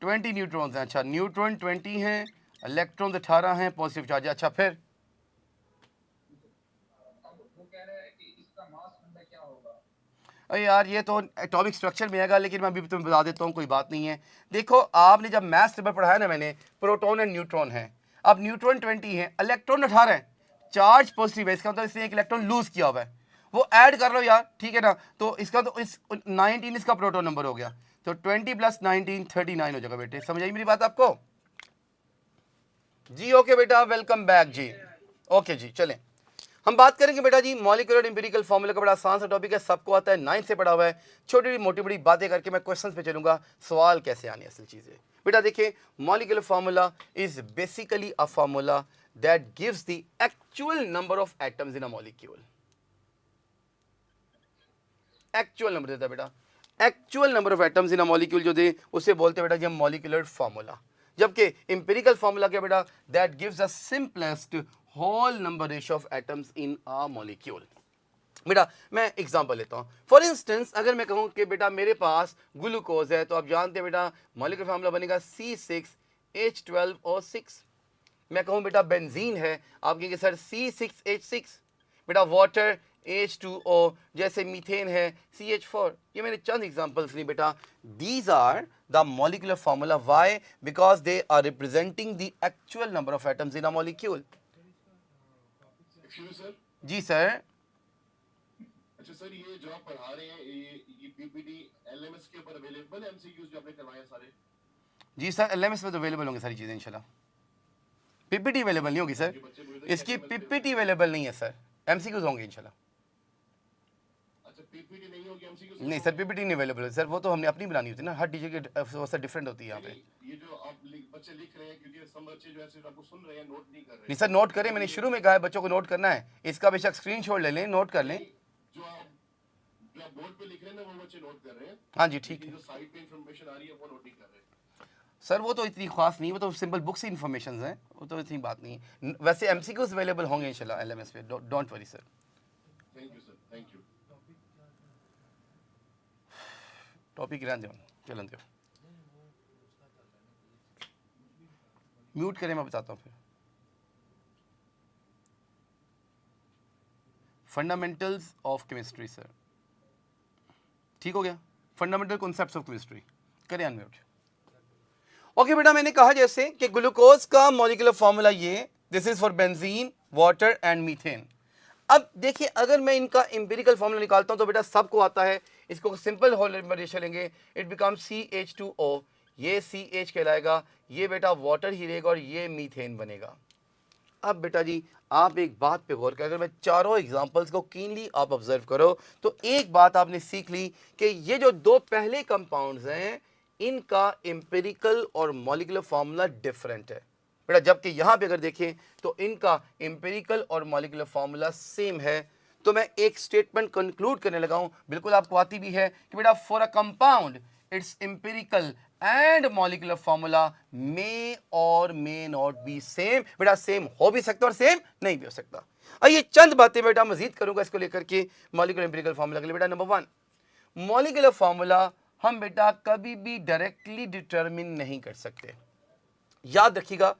20 न्यूट्रॉन्स हैं, अच्छा न्यूट्रॉन 20 हैं, इलेक्ट्रॉन 18 हैं, पॉजिटिव चार्ज है। अच्छा फिर अब वो कह रहा है कि इसका मास नंबर क्या होगा। अरे यार ये तो एटॉमिक स्ट्रक्चर में आएगा, लेकिन मैं अभी तुम्हें बता देता हूँ, कोई बात नहीं है। देखो आपने जब मैथ्स पेपर पढ़ाया ना मैंने, प्रोटॉन एंड न्यूट्रॉन है। अब न्यूट्रॉन 20 है, इलेक्ट्रॉन 18 है, चार्ज पॉजिटिव है, इसका मतलब इसने एक इलेक्ट्रॉन लूज किया हुआ है, वो ऐड कर लो यार, ठीक है ना। तो इसका तो इस 19 इसका प्रोटॉन नंबर हो गया, तो 20 + 19 39 हो जाएगा बेटे। समझ आई मेरी बात आपको? जी ओके बेटा, वेलकम बैक जी। ओके जी चलें हम बात करेंगे बेटा जी मॉलिक्यूलर एम्पिरिकल फार्मूला का। बड़ा आसान सा टॉपिक है, सबको आता है, 9 से पढ़ा हुआ है। छोटी मोटी बड़ी बातें करके मैं क्वेश्चंस पे चलूंगा, सवाल कैसे आने असल चीज़ें। बेटा देखिए molecular formula is basically a formula that gives the actual number of atoms in a molecule. Actual number देता है बेटा, actual number of atoms in a molecule जो दे उसे बोलते हैं बेटा जी हम मॉलिक्यूलर फार्मूला। जबकि इंपेरिकल फार्मूला क्या बेटा, that gives the simplest whole number ratio of atoms in a molecule. बेटा मैं एग्जांपल लेता हूँ, फॉर इंस्टेंस अगर मैं कहूँ कि बेटा मेरे पास ग्लूकोज है, तो आप जानते हैं बेटा मॉलिक्यूलर फार्मूला बनेगा C6H12O6। मैं कहूँ बेटा बेंजीन है, आप कहेंगे सर C6H6। बेटा वाटर H2O, जैसे मीथेन है CH4। ये मैंने चंद एग्जांपल्स ली बेटा। These are the molecular formula, why? Because they are representing the actual number of atoms in a molecule. Excuse me, sir? जी सर। अच्छा सर, ये जो आप पढ़ा रहे हैं ये PPT LMS के ऊपर अवेलेबल है, MCQs जो आपने करवाए हैं सारे? जी सर LMS में तो अवेलेबल होंगे सारी चीज़ें इंशाल्लाह। PPT अवेलेबल नहीं होगी सर, ये बच्चे बोल रहे हैं इसकी कि LMS PPT अवेलेबल नहीं है सर, MCQs होंगे इंशाल्लाह। अच्छा PPT नहीं होगी, MCQs नहीं सर PPT नहीं अवेलेबल है सर, वो तो हमने अपनी बनानी होती है ना, हर टीचर की डिफरेंट होती है यहाँ पे। ये जो आप बच्चे लिख रहे हैं, क्योंकि सब बच्चे जो ऐसे आपको सुन रहे हैं, नोट नहीं कर रहे नहीं सर नोट करें, मैंने शुरू में कहा है बच्चों को नोट करना है, इसका बेशक स्क्रीनशॉट ले लें, नोट कर लें। जो आप बोर्ड पे लिख रहे हैं ना वो बच्चे नोट कर रहे हैं। हाँ जी ठीक है। जो साइट पे इंफॉर्मेशन आ रही है वो नोट नहीं कर रहे। सर वो तो इतनी खास नहीं, वो तो सिंपल बुक से इन्फॉर्मेशन हैं, वो तो इतनी बात नहीं है। वैसे एमसीक्यूज अवेलेबल होंगे इंशाल्लाह एलएमएस पे, don't worry sir. Thank you sir, thank you. Topic रहने दो, चलन दो, म्यूट करें, मैं बताता हूँ फिर। फंडामेंटल्स ऑफ केमिस्ट्री सर, ठीक हो गया, फंडामेंटल कॉन्सेप्ट्स ऑफ केमिस्ट्री, करें अनम्यूट। ओके बेटा, मैंने कहा जैसे कि ग्लूकोज का मॉलिक्यूलर फॉर्मूला ये, this is for benzene, water and methane. अब देखिए, अगर मैं इनका एम्पिरिकल फॉर्मूला निकालता हूं तो बेटा सबको आता है, इसको सिंपल होल रेशो लेंगे, इट बिकम CH2O, ये CH कहलाएगा, ये बेटा वाटर ही रहेगा और ये मीथेन बनेगा। अब बेटा जी आप एक बात पे गौर करें, अगर मैं चारों एग्जांपल्स को कीनली आप ऑब्जर्व करो तो एक बात आपने सीख ली कि ये जो दो पहले कंपाउंड्स हैं इनका एम्पिरिकल और मॉलिक्यूलर फार्मूला डिफरेंट है बेटा, जबकि यहाँ पे अगर देखें तो इनका एम्पिरिकल और मॉलिक्यूलर फार्मूला सेम है। तो मैं एक स्टेटमेंट कंक्लूड करने लगा हूँ, बिल्कुल आपको आती भी है कि बेटा for a compound its empirical and molecular formula may और मे नॉट बी सेम। बेटा सेम हो भी सकता है और सेम नहीं भी हो सकता। आइए चंद बातें बेटा मजीद करूंगा इसको लेकर के मॉलिक्यूलर एम्पिरिकल फार्मूला के लिए। बेटा नंबर 1, मॉलिक्यूलर फार्मूला हम बेटा कभी भी डायरेक्टली डिटरमिन नहीं कर सकते। याद रखिएगा,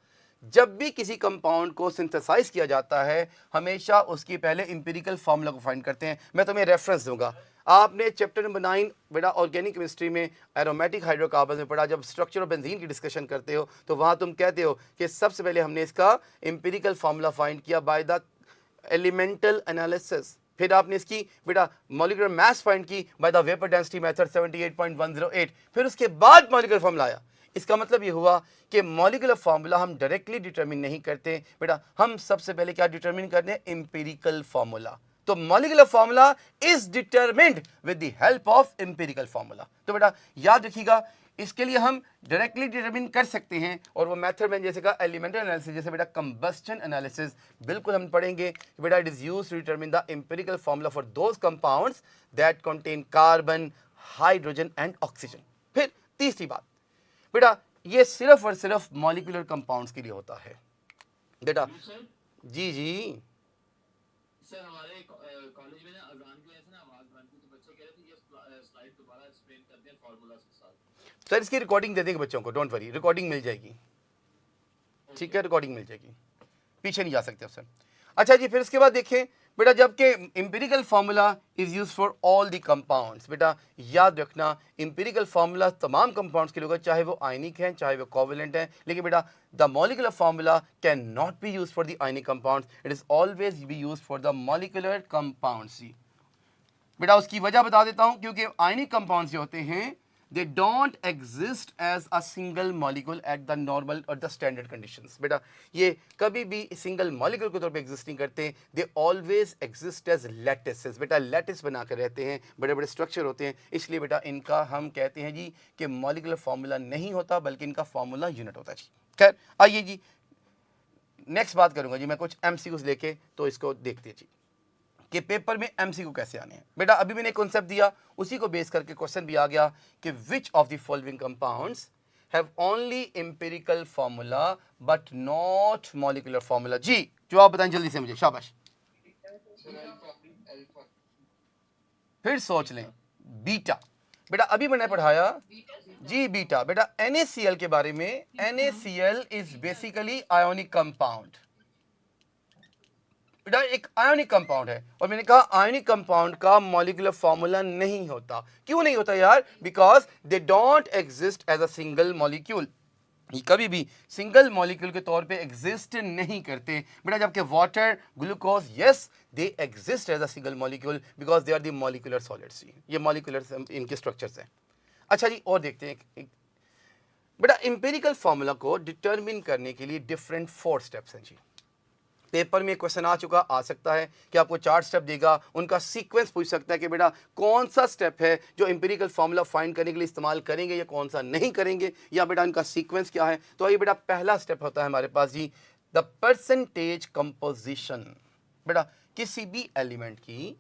जब भी किसी कंपाउंड को सिंथेसाइज किया जाता है हमेशा उसकी पहले एम्पिरिकल फार्मूला को फाइंड करते हैं। मैं तुम्हें रेफरेंस दूंगा, आपने चैप्टर नंबर 9 बेटा ऑर्गेनिक केमिस्ट्री में एरोमेटिक हाइड्रोकार्बन में पढ़ा, जब स्ट्रक्चर ऑफ बेंजीन की डिस्कशन करते हो तो वहाँ तुम कहते हो कि सबसे पहले हमने इसका एम्पिरिकल फार्मूला फाइंड किया बाय द एलिमेंटल एनालिसिस, फिर आपने इसकी बेटा मॉलिक्यूलर मास फाइंड की by the vapour density method 78.108, फिर उसके बाद मॉलिक्यूलर फार्मूला आया। इसका मतलब ये हुआ कि मॉलिक्यूलर फार्मूला हम डायरेक्टली डिटरमिन नहीं करते बेटा, हम सबसे पहले क्या डिटरमिन करते हैं, एम्पिरिकल फार्मूला। तो molecular formula is determined with the help of empirical formula. तो बेटा याद रखिएगा, इसके लिए हम डायरेक्टली डिटरमिन कर सकते हैं और वो मेथड में जैसे का एलिमेंटल एनालिसिस, जैसे बेटा कंबस्टन एनालिसिस, बिल्कुल हम पढ़ेंगे कि बेटा it is used to determine the empirical formula for those compounds that contain carbon, hydrogen and oxygen. फिर तीसरी बात बेटा, ये सिर्फ और सिर्फ मॉलिक्यूलर कंपाउंड्स के लिए होता है बेटा। जी जी सर हमारे कॉलेज में ना अजान की ऐसे ना आवाज बनती तो बच्चे कह रहे थे ये स्लाइड दोबारा एक्सप्लेन कर दें फार्मूला के साथ। सर इसकी रिकॉर्डिंग दे देंगे बच्चों को, डोंट वरी, रिकॉर्डिंग मिल जाएगी, ठीक है, रिकॉर्डिंग मिल जाएगी, पीछे नहीं जा सकते सर। अच्छा जी, फिर इसके बाद देखें बेटा, जबकि empirical formula is use for all the compounds, बेटा याद रखना एम्पिरिकल फार्मूला तमाम कंपाउंड्स के लिए होगा, चाहे वो आयनिक हैं चाहे वो कोवेलेंट हैं, लेकिन बेटा the molecular formula can not B use for the ionic compounds, it is always be use for the molecular compounds. बेटा उसकी वजह बता देता हूं, क्योंकि आयनिक कंपाउंड्स जो होते हैं they don't exist as a single molecule at the normal or the standard conditions। बेटा ये कभी भी सिंगल मॉलिक्यूल के तौर पे एग्जिस्ट नहीं करते, they always exist as lattices। बेटा लैटिस बना कर रहते हैं, बड़े बड़े स्ट्रक्चर होते हैं, इसलिए बेटा इनका हम कहते हैं जी कि मॉलिक्यूलर फार्मूला नहीं होता बल्कि इनका फार्मूला यूनिट होता है जी। खैर आइए जी नेक्स्ट बात करूंगा जी मैं कुछ MCQs लेके, तो इसको देखते हैं जी कि पेपर में MCQ कैसे आने हैं। बेटा अभी मैंने कॉन्सेप्ट दिया, उसी को बेस करके क्वेश्चन भी आ गया कि which of the following compounds have only empirical formula but not molecular formula. जी जवाब बताएं जल्दी से मुझे, शाबाश। फिर सोच लें, बीटा। बेटा अभी मैंने पढ़ाया जी बीटा, बेटा NaCl के बारे में, NaCl is basically ionic compound, बेटा एक आयोनिक कंपाउंड है, और मैंने कहा आयोनिक कंपाउंड का मॉलिक्यूलर फार्मूला नहीं होता। क्यों नहीं होता यार? Because they don't exist as a single molecule, ये कभी भी सिंगल मॉलिक्यूल के तौर पे एग्जिस्ट नहीं करते बेटा। जबकि water, glucose, yes they exist as a single molecule because they are the molecular solids. ये मॉलिक्यूलर इनके स्ट्रक्चर्स हैं। अच्छा जी और देखते हैं बेटा एम्पिरिकल फार्मूला को डिटरमिन करने के लिए डिफरेंट 4 स्टेप्स हैं जी। पेपर में क्वेश्चन आ चुका, आ सकता है कि आपको 4 स्टेप देगा, उनका सीक्वेंस पूछ सकता है कि बेटा कौन सा स्टेप है जो एम्पिरिकल फार्मूला फाइंड करने के लिए इस्तेमाल करेंगे या कौन सा नहीं करेंगे, या बेटा इनका सीक्वेंस क्या है। तो ये बेटा पहला स्टेप होता है हमारे पास जी द परसेंटेज कंपोजिशन। बेटा किसी भी एलिमेंट की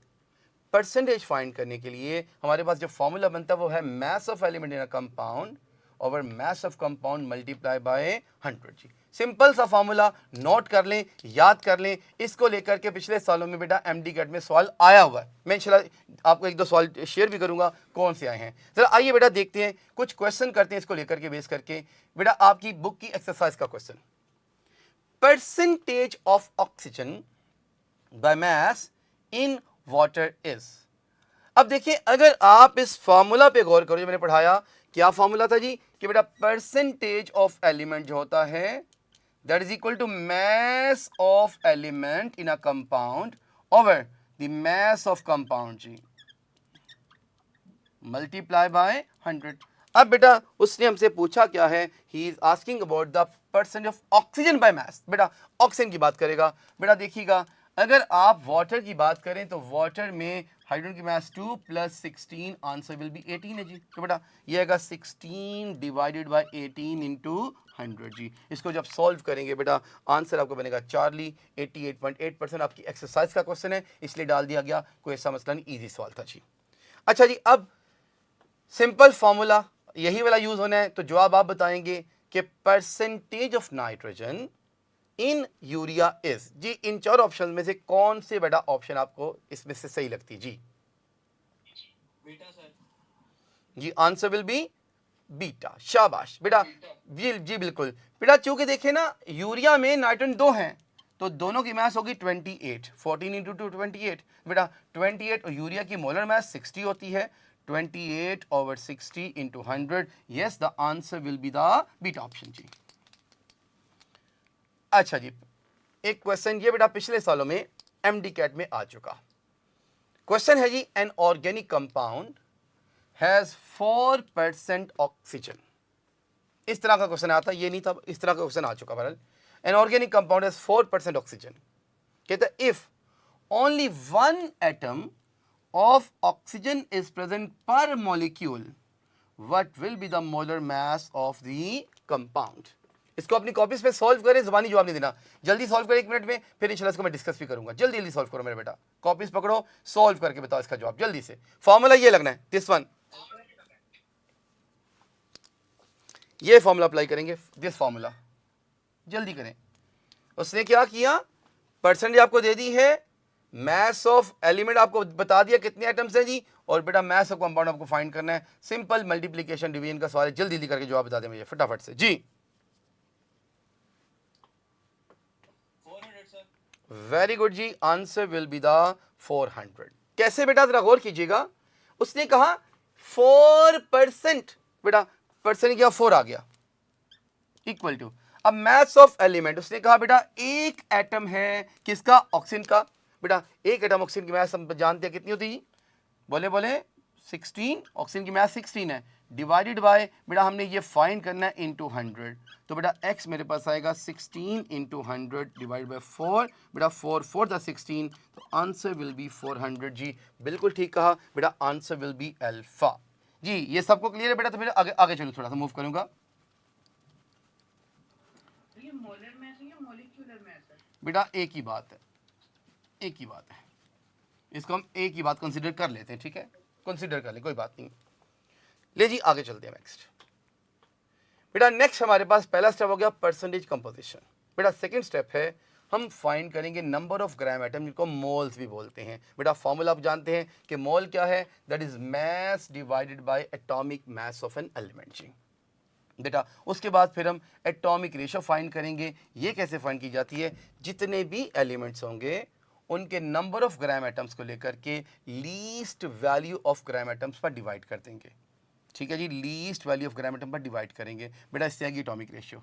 परसेंटेज फाइंड करने के लिए हमारे पास जो फॉर्मूला बनता है वो है mass of element in a compound over mass of compound multiply by 100 जी। सिंपल सा फॉर्मूला नोट कर लें, याद कर लें। इसको लेकर के पिछले सालों में बेटा एमडी कैट में सवाल आया हुआ है। मैं इंशाल्लाह आपको एक दो सवाल शेयर भी करूंगा कौन से आए हैं। जरा आइए बेटा देखते हैं, कुछ क्वेश्चन करते हैं इसको लेकर के बेस करके। बेटा आपकी बुक की एक्सरसाइज का question, percentage of oxygen by mass in water is. अब देखिए, अगर आप इस फार्मूला पे गौर करो जो मैंने पढ़ाया, क्या फार्मूला था जी कि बेटा परसेंटेज ऑफ एलिमेंट जो होता है that is equal to mass of element in a compound over the mass of compound जी मल्टीप्लाई बाय 100। अब बेटा उसने हमसे पूछा क्या है, he is asking about the percent of oxygen by mass. बेटा ऑक्सीजन की बात करेगा। बेटा देखिएगा, अगर आप वाटर की बात करें तो वाटर में हाइड्रोजन की मास 2 प्लस 16, आंसर विल बी 18 है जी। तो बेटा ये आएगा 16 डिवाइडेड बाय 18 इंटू 100 जी। इसको जब सॉल्व करेंगे बेटा आंसर आपको बनेगा चार्ली। 88.8% आपकी एक्सरसाइज का क्वेश्चन है, इसलिए डाल दिया गया, कोई ऐसा मसला नहीं, ईजी सवाल था जी। अच्छा जी, अब सिंपल फॉर्मूला यही वाला यूज होना है, तो जवाब आप बताएंगे कि percentage of nitrogen in urea is जी। इन चार ऑप्शन में से कौन से बेटा ऑप्शन आपको इसमें से सही लगती जी? बीटा सर जी, आंसर विल बी बीटा। शाबाश बेटा, जी बिल्कुल बेटा। चूंकि देखे ना यूरिया में नाइट्रोजन 2 हैं तो दोनों की मास होगी 28, 14 इंटू 2 28 बेटा 28, और यूरिया की मोलर मास 60 होती है। 28 over 60 into 100, yes the answer will be the beta option जी। अच्छा जी, एक क्वेश्चन ये बेटा पिछले सालों में एमडी कैट में आ चुका क्वेश्चन है जी, an organic compound has 4% oxygen. इस तरह का क्वेश्चन आता, ये नहीं था, इस तरह का क्वेश्चन आ चुका। बहरहाल an organic compound has 4% oxygen. कहता if only 1 atom of oxygen is present per molecule what will be the molar mass of the compound. इसको अपनी कॉपीज पे सॉल्व करें, ज़बानी जवाब नहीं देना, जल्दी सॉल्व करें 1 मिनट में, फिर इंशाल्लाह इसको मैं डिस्कस भी करूंगा। जल्दी जल्दी सॉल्व करो मेरे बेटा, कॉपीज पकड़ो, सॉल्व करके बताओ इसका जवाब जल्दी से। फॉर्मूला ये लगना है, दिस वन, ये फॉर्मूला अप्लाई करेंगे, दिस फॉर्मूला जल्दी करें। उसने क्या किया, परसेंटेज आपको दे दी है, मास ऑफ एलिमेंट आपको बता दिया कितने एटम्स हैं जी, और बेटा मास ऑफ कंपाउंड आपको फाइंड करना है। सिंपल मल्टीप्लीकेशन डिवीजन का सवाल है, जल्दी जल्दी करके जवाब बता दें मुझे फटाफट से जी। वेरी गुड जी, आंसर विल बी द 400। कैसे बेटा जरा गौर कीजिएगा, उसने कहा 4%, बेटा परसेंट क्या 4 आ गया इक्वल टू, अब मास ऑफ एलिमेंट उसने कहा बेटा एक एटम है किसका, ऑक्सीजन का। बेटा एक एटम ऑक्सीजन की मास हम जानते हैं कितनी होती है, बोले बोले 16, ऑक्सीजन की मास 16 है, डिवाइडेड बाय बेटा हमने ये फाइंड करना है इनटू 100। तो बेटा x मेरे पास आएगा 16 इंटू 100 डिवाइड बाय 4, बेटा 4 4 द 16, तो आंसर विल बी 400 जी। बिल्कुल ठीक कहा बेटा, आंसर विल बी अल्फा जी। ये सबको क्लियर है बेटा, तो फिर आगे आगे चलो, थोड़ा सा मूव करूंगा। ये मोलर मैथ है या मॉलिक्यूलर मैथ है? बेटा एक ही बात है, एक ही बात है, इसको हम एक ही बात कंसीडर कर लेते हैं, ठीक है, कंसीडर कर ले, कोई बात नहीं। ले जी आगे चलते हैं नेक्स्ट। बेटा नेक्स्ट हमारे पास पहला स्टेप हो गया परसेंटेज कंपोजिशन। बेटा सेकंड स्टेप है हम फाइंड करेंगे नंबर ऑफ ग्राम एटम, जिनको मोल्स भी बोलते हैं। बेटा फॉर्मूला आप जानते हैं कि मोल क्या है, that is mass divided by atomic mass of an element G. बेटा उसके बाद फिर हम एटॉमिक रेशो फाइंड करेंगे। ये कैसे फाइंड की जाती है, जितने भी एलिमेंट्स होंगे उनके नंबर ऑफ ग्राम एटम्स को लेकर के least value of gram atoms पर डिवाइड कर देंगे, ठीक है जी, least value of gram atom पर डिवाइड करेंगे। बेटा इससे आएगी एटॉमिक रेशियो।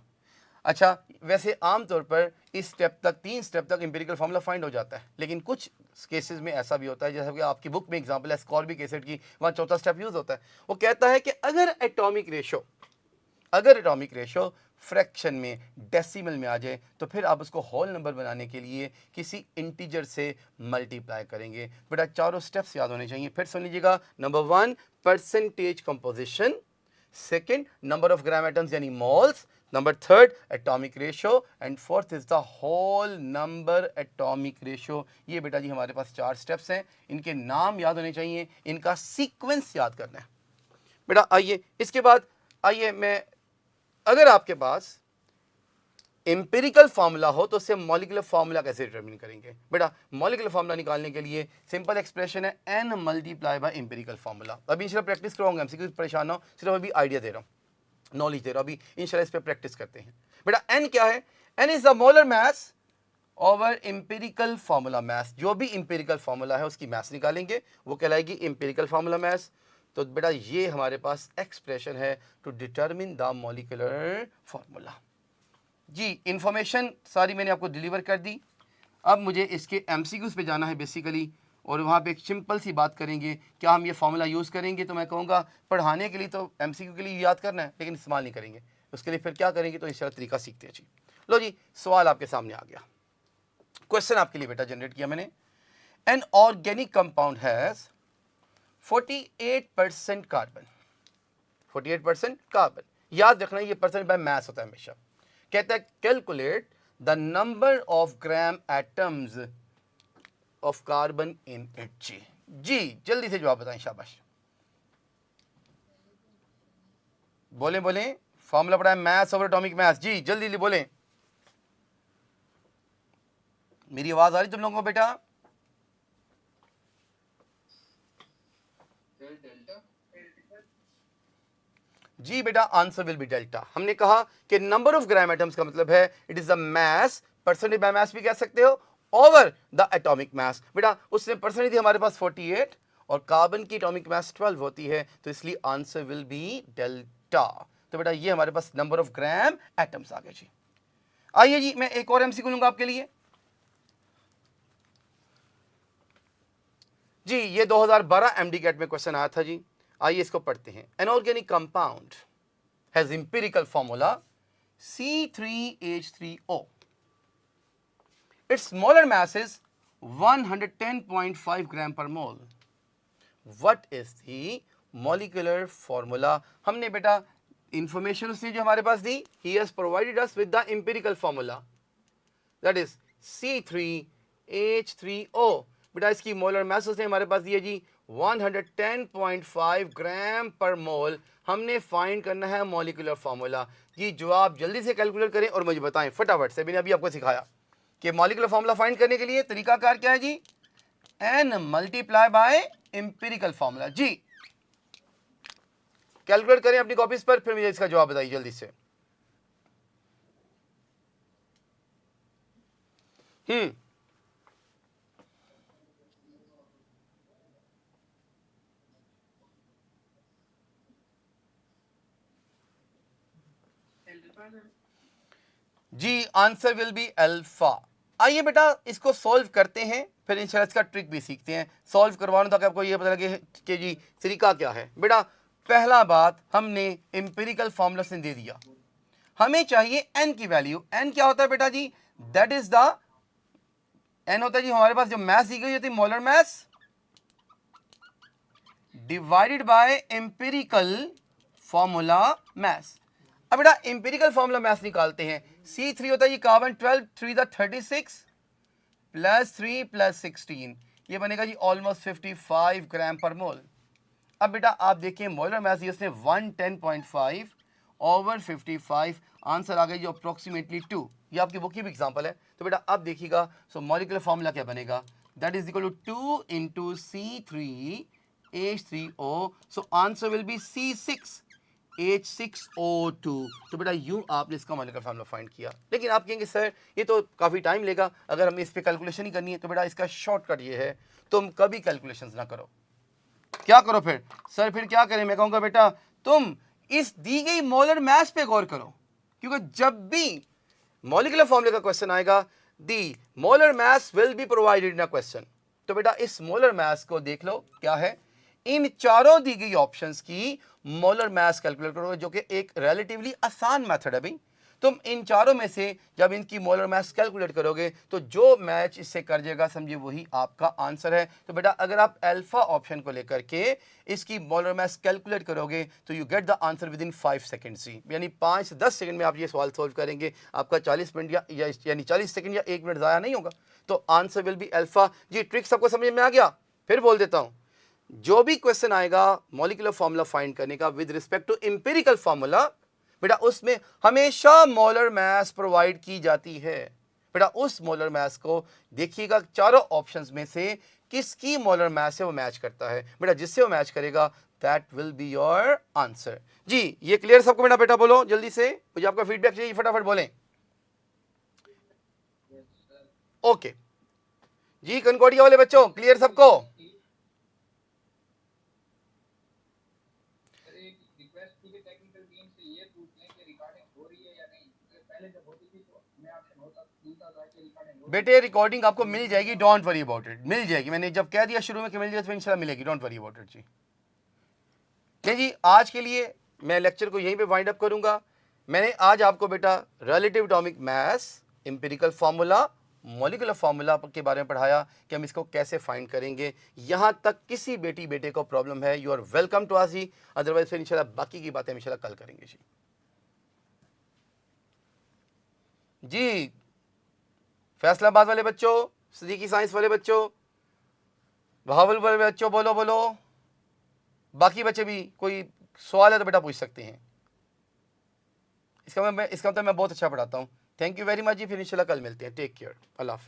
अच्छा वैसे आमतौर पर इस स्टेप तक, 3 स्टेप तक एम्पिरिकल फार्मूला फाइंड हो जाता है, लेकिन कुछ केसेस में ऐसा भी होता है, जैसे कि आपकी बुक में एग्जांपल है स्कॉर्बिक एसिड की, वहाँ चौथा स्टेप यूज होता है। वो कहता है कि अगर एटॉमिक रेशो फ्रैक्शन में, डेसिमल में आ जाए, तो फिर आप उसको होल नंबर बनाने के लिए किसी इंटीजर से मल्टीप्लाई करेंगे। बेटा चारों स्टेप्स याद होने चाहिए, फिर सुन लीजिएगा। Number 1 percentage composition, second number of gram atoms यानी moles, number 3 atomic ratio, and 4th is the whole number atomic ratio. ये बेटा जी हमारे पास 4 स्टेप्स हैं, इनके नाम याद होने चाहिए, इनका सीक्वेंस याद करना है। बेटा आइए इसके बाद आइए मैं, अगर आपके पास एम्पिरिकल फार्मूला हो तो उससे मॉलिक्यूलर फार्मूला कैसे डिटरमिन करेंगे? बेटा मॉलिक्यूलर फार्मूला निकालने के लिए सिंपल एक्सप्रेशन है n multiply by empirical formula. अभी इंशाल्लाह प्रैक्टिस करवाऊंगा, एमसीक्यू परेशान ना हो, सिर्फ अभी आइडिया दे रहा हूँ, नॉलेज दे रहा हूँ, अभी इंशाल्लाह इस पर प्रैक्टिस करते हैं। बेटा n क्या है? n is the molar mass over empirical formula mass. जो भी एम्पिरिकल फार्मूला है उसकी मास निकालेंगे, वो कहलाएगी एम्पिरिकल फार्मूला मास। तो बेटा ये हमारे पास एक्सप्रेशन है to determine the molecular formula. जी इंफॉर्मेशन सारी मैंने आपको डिलीवर कर दी। अब मुझे इसके एमसीक्यूज पे जाना है बेसिकली, और वहाँ पे एक सिंपल सी बात करेंगे, क्या हम ये फार्मूला यूज़ करेंगे? तो मैं कहूँगा पढ़ाने के लिए तो एमसीक्यू के लिए याद करना है, लेकिन इस्तेमाल नहीं करेंगे। उसके लिए फिर क्या करेंगे? तो इंशाल्लाह तरीका सीखते हैं जी। लो जी, सवाल आपके सामने आ गया, क्वेश्चन आपके लिए बेटा जनरेट किया मैंने। N organic compound has 48% carbon, 48% carbon. याद रखना ये परसेंट बाय मास होता है हमेशा। कहता है calculate the number of gram atoms of carbon in it. जी जल्दी से जवाब बताएं, शाबाश। बोलें बोलें, फॉर्मूला पढ़ा है मास ओवर एटॉमिक मास। जी जल्दी जल्दी बोलें, मेरी आवाज आ रही तुम लोगों को बेटा? जी बेटा आंसर विल बी डेल्टा। हमने कहा कि नंबर ऑफ ग्राम एटम्स का मतलब है it is the mass, percentage by mass भी कह सकते हो, ओवर द एटॉमिक मास। बेटा उसने परसेंटेज हमारे पास 48 और कार्बन की एटॉमिक मास 12 होती है, तो इसलिए आंसर विल बी डेल्टा। तो बेटा ये हमारे पास नंबर ऑफ ग्राम एटम्स आ गए जी। आइए जी मैं एक और एमसीक्यू लूंगा आपके लिए। जी ये 2012 एमडी गेट में क्वेश्चन आया था जी। आइए इसको पढ़ते हैं। An organic compound has empirical formula C3H3O। Its molar mass is 110.5 gram per mole. What is the molecular formula? हमने बेटा इंफॉर्मेशन उसने जो हमारे पास दी, he has provided us with the empirical formula that is C3H3O। बेटा इसकी molar mass उसने हमारे पास दी है जी 110.5 ग्राम पर मोल। हमने फाइंड करना है मॉलिक्यूलर फार्मूला। जी जवाब जल्दी से कैलकुलेट करें और मुझे बताएं फटाफट से। मैंने अभी आपको सिखाया कि मॉलिक्यूलर फार्मूला फाइंड करने के लिए तरीकाकार क्या है जी? n multiply by empirical formula. जी कैलकुलेट करें अपनी कॉपीज पर, फिर मुझे इसका जवाब बताइए जल्दी से। जी आंसर विल बी अल्फा। आइए बेटा इसको सॉल्व करते हैं, फिर इंशाल्लाह इसका ट्रिक भी सीखते हैं। सॉल्व करवाना ताकि आपको ये पता लगे कि जी तरीका क्या है। बेटा पहला बात, हमने एम्पिरिकल फार्मूला से दे दिया, हमें चाहिए n की वैल्यू। n क्या होता है बेटा जी? दैट इज द n होता है जी हमारे पास जो मास दी गई होती है molar mass divided by empirical formula mass. अब बेटा एम्पिरिकल फार्मूला मास निकालते हैं। C3 होता है ये कार्बन 12, 3 द 36 प्लस 3 प्लस 16, ये बनेगा जी ऑलमोस्ट 55 ग्राम पर मोल। अब बेटा आप देखिए मोलर मास ये उसने 110.5 ओवर 55, आंसर आ गया जो अप्रोक्सीमेटली 2। ये आपकी बुक की भी एग्जांपल है। तो बेटा अब देखिएगा, सो मॉलिक्यूलर फार्मूला क्या बनेगा? That is equal to 2 into C3H3O। So answer will be C6H6O2। तो बेटा यूं आपने इसका मॉलिक्यूलर फार्मूला फाइंड किया। लेकिन आप कहेंगे सर ये तो काफ़ी टाइम लेगा, अगर हमें इस पर कैलकुलेशन ही करनी है। तो बेटा इसका शॉर्टकट ये है, तुम कभी कैलकुलेशंस ना करो। क्या करो फिर? सर फिर क्या करें? मैं कहूँगा बेटा तुम इस दी गई मोलर मास पे गौर करो, क्योंकि जब भी मॉलिक्यूलर फार्मूले का क्वेश्चन आएगा दी molar mass will be provided in a question. तो बेटा इस मोलर मास को देख लो क्या है, इन चारों दी गई ऑप्शंस की मोलर मास कैलकुलेट करो, जो कि एक रिलेटिवली आसान मेथड है भाई। तुम इन चारों में से जब इनकी मोलर मास कैलकुलेट करोगे तो जो मैच इससे कर जाएगा समझिए वही आपका आंसर है। तो बेटा अगर आप अल्फा ऑप्शन को लेकर के इसकी मोलर मास कैलकुलेट करोगे तो you get the answer with in 5 seconds, यानी 5 से 10 सेकंड में आप ये सवाल सोल्व करेंगे। आपका 40 मिनट यानी 40 सेकंड या 1 मिनट ज़ाया नहीं होगा। तो आंसर विल बी अल्फा। जी ट्रिक सबको समझ में आ गया? फिर बोल देता हूँ, जो भी क्वेश्चन आएगा मॉलिक्यूलर फार्मूला फाइंड करने का with respect to empirical formula, बेटा उसमें हमेशा मोलर मास प्रोवाइड की जाती है। बेटा उस मोलर मास को देखिएगा चारों ऑप्शंस में से किसकी मोलर मास से वो मैच करता है। बेटा जिससे वो मैच करेगा that will be your answer. जी ये क्लियर सबको? बेटा बोलो जल्दी से, मुझे आपका फीडबैक चाहिए, फटाफट बोलें। ओके जी, कनकॉर्डिया वाले बच्चों क्लियर सबको? सर एक रिक्वेस्ट थी कि टेक्निकल टीम से ये पूछ लें कि रिकॉर्डिंग हो रही है या नहीं, क्योंकि पहले जब होती थी तो मैं आपसे पूछता था कि रिकॉर्डिंग हो बेटे रिकॉर्डिंग आपको मिल जाएगी, डोंट वरी अबाउट इट, मिल जाएगी। मैंने जब कह दिया शुरू में कि मिल जाए तो इंशाल्लाह मिलेगी, डोंट वरी अबाउट इट जी। ठीक जी, आज के लिए मैं लेक्चर को यहीं पे वाइंड अप करूंगा। मैंने आज आपको बेटा रिलेटिव एटॉमिक मास, एम्पिरिकल फार्मूला, मॉलिक्यूलर फार्मूला के बारे में पढ़ाया कि हम इसको कैसे फाइंड करेंगे। यहां तक किसी बेटी बेटे को प्रॉब्लम है, you are welcome to ask जी, अदरवाइज फिर इंशाल्लाह बाकी की बातें इंशाल्लाह कल करेंगे जी। जी फैसलाबाद वाले बच्चों, सदीकी साइंस वाले बच्चों, बहावल वाले बच्चों बोलो बोलो, बाकी बच्चे भी कोई सवाल है तो बेटा पूछ सकते हैं। इसका मतलब मैं बहुत अच्छा पढ़ाता हूँ। थैंक यू वेरी मच जी, फिर इंशाल्लाह कल मिलते हैं। टेक केयर, अल्लाह हाफिज़।